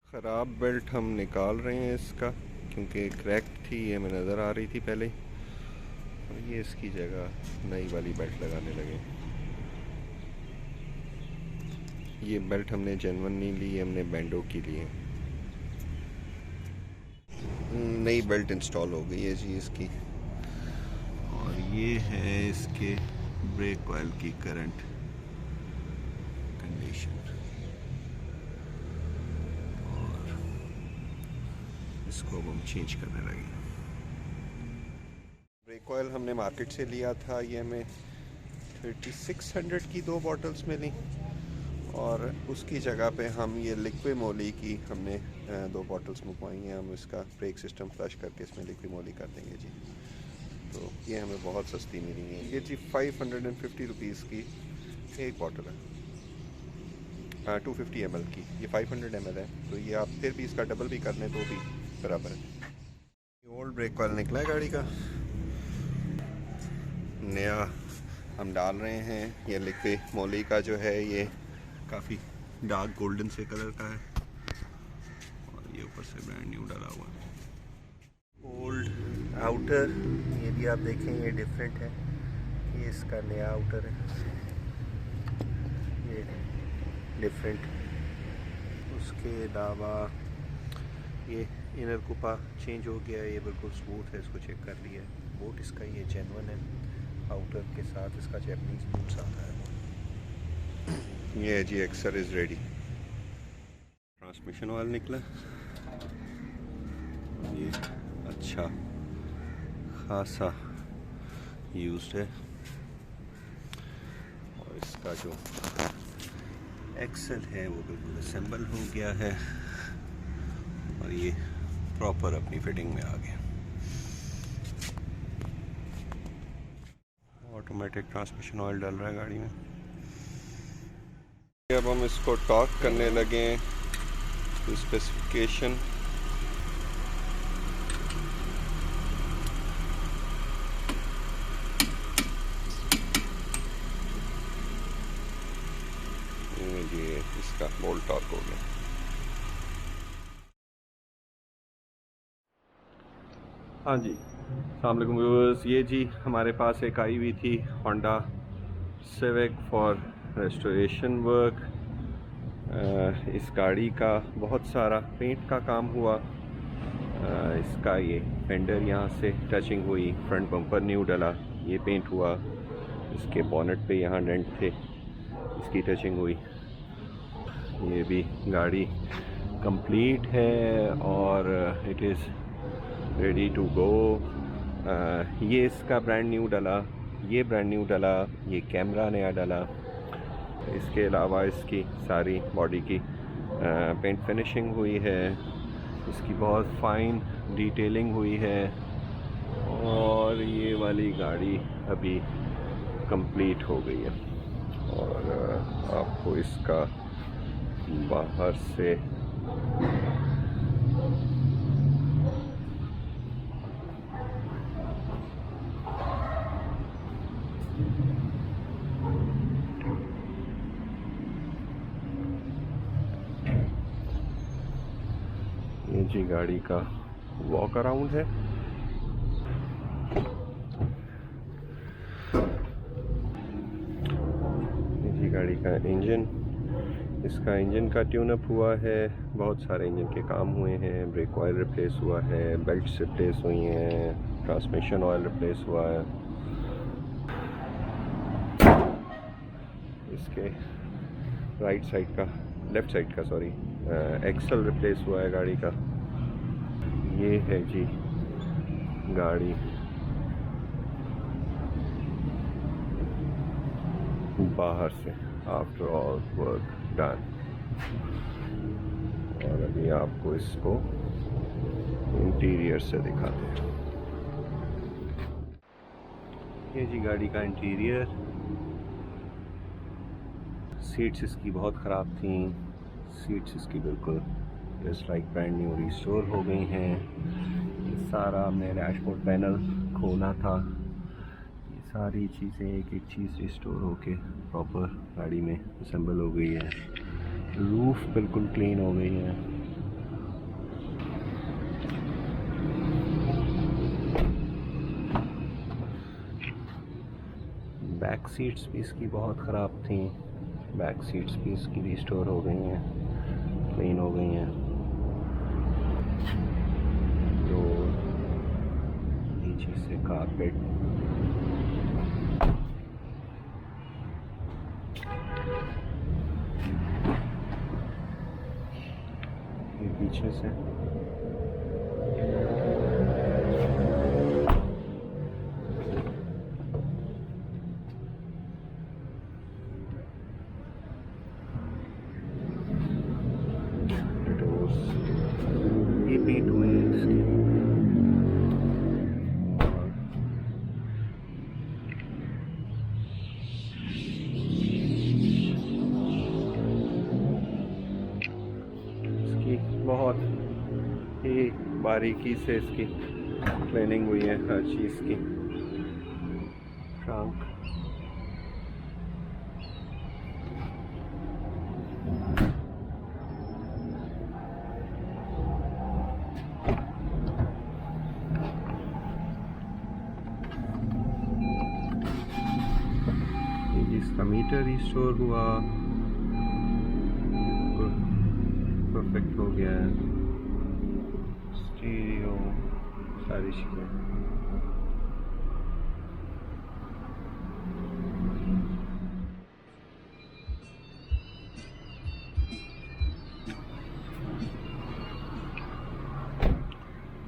ख़राब बेल्ट हम निकाल रहे हैं इसका, क्योंकि क्रैक थी, ये हमें नज़र आ रही थी पहले, और ये इसकी जगह नई वाली बेल्ट लगाने लगे। ये बेल्ट हमने जेन्युइन नहीं ली, हमने बैंडो की ली है। नई बेल्ट इंस्टॉल हो गई है जी इसकी। और ये है इसके ब्रेक ऑयल की करंट कंडीशन, और इसको हम चेंज करने लगे। ब्रेक ऑयल हमने मार्केट से लिया था, ये हमें 3600 की 2 बॉटल्स मिली, और उसकी जगह पे हम ये लिक्विड मोली की हमने 2 बॉटल्स मंगवाई हैं। हम इसका ब्रेक सिस्टम फ्लश करके इसमें लिक्विड मोली कर देंगे जी। तो ये हमें बहुत सस्ती मिली है ये जी। 550 रुपीज़ की एक बॉटल है, 250 ml की। ये 500 ml है, तो ये आप फिर भी इसका डबल भी कर लें तो भी बराबर है। ये ओल्ड ब्रेक ऑयल निकला है गाड़ी का, नया हम डाल रहे हैं। ये लिक्विड मोली का जो है ये काफ़ी डार्क गोल्डन से कलर का है, और ये ऊपर से ब्रांड न्यू डाला हुआ है। ओल्ड आउटर ये भी आप देखें, ये डिफरेंट है, ये इसका नया आउटर है, ये डिफरेंट। उसके अलावा ये इनर कुपा चेंज हो गया है, ये बिल्कुल स्मूथ है, इसको चेक कर लिया है। बूट इसका ये जेन्युइन है, आउटर के साथ इसका जैपनीज बूट्स आता है। ये जी एक्सर इज़ रेडी। ट्रांसमिशन ऑयल निकला, ये अच्छा खासा यूज्ड है, और इसका जो एक्सल है वो बिल्कुल असेंबल हो गया है, और ये प्रॉपर अपनी फिटिंग में आ गया। ऑटोमेटिक ट्रांसमिशन ऑयल डल रहा है गाड़ी में। अब हम इसको टॉर्क करने लगे हैं, स्पेसिफिकेशन ये इसका बोल्ट टॉर्क हो गया। हाँ जी, अस्सलाम वालेकुम व्यूअर्स। ये जी हमारे पास एक आई हुई थी Honda civic for restoration work. इस गाड़ी का बहुत सारा पेंट का काम हुआ। इसका ये फेंडर यहाँ से टचिंग हुई, फ्रंट बम्पर न्यू डला, ये पेंट हुआ। इसके बॉनेट पे यहाँ डेंट थे, इसकी टचिंग हुई। ये भी गाड़ी कंप्लीट है और it is ready to go. ये इसका ब्रांड न्यू डला, ये ब्रांड न्यू डला, ये कैमरा नया डला। इसके अलावा इसकी सारी बॉडी की पेंट फिनिशिंग हुई है, इसकी बहुत फाइन डिटेलिंग हुई है, और ये वाली गाड़ी अभी कंप्लीट हो गई है। और आपको इसका बाहर से ये जी गाड़ी का वॉक अराउंड है। ये जी गाड़ी का इंजन, इसका इंजन का ट्यूनअप हुआ है, बहुत सारे इंजन के काम हुए हैं। ब्रेक ऑयल रिप्लेस हुआ है, बेल्ट्स रिप्लेस हुई हैं, ट्रांसमिशन ऑयल रिप्लेस हुआ है। इसके राइट साइड का, लेफ़्ट साइड का सॉरी, एक्सल रिप्लेस हुआ है गाड़ी का। ये है जी गाड़ी बाहर से, आफ्टर ऑल वर्क डन। और अभी आपको इसको इंटीरियर से दिखाते हैं। ये जी गाड़ी का इंटीरियर। सीट्स इसकी बहुत ख़राब थी, सीट्स इसकी बिल्कुल just like brand new restore हो गई हैं। ये सारा हमने डैशबोर्ड पैनल खोला था, ये सारी चीज़ें एक एक चीज़ रिस्टोर होके प्रॉपर गाड़ी में असेंबल हो गई है। रूफ बिल्कुल क्लीन हो गई है। बैक सीट्स भी इसकी बहुत ख़राब थी, बैक सीट्स भी इसकी रिस्टोर हो गई हैं, क्लीन हो गई हैं। तो नीचे से कारपेट, ये पीछे से ये पेंट हुए हैं इसके। इसकी बहुत ही बारीकी से इसकी क्लीनिंग हुई है हर चीज़ की। ट्रंक, इसका मीटर रिस्टोर हुआ, परफेक्ट हो गया है। स्टीरियो, सारी चीज़ें।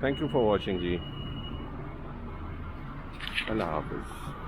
थैंक यू फॉर वॉचिंग जी। अल्लाह हाफिज़।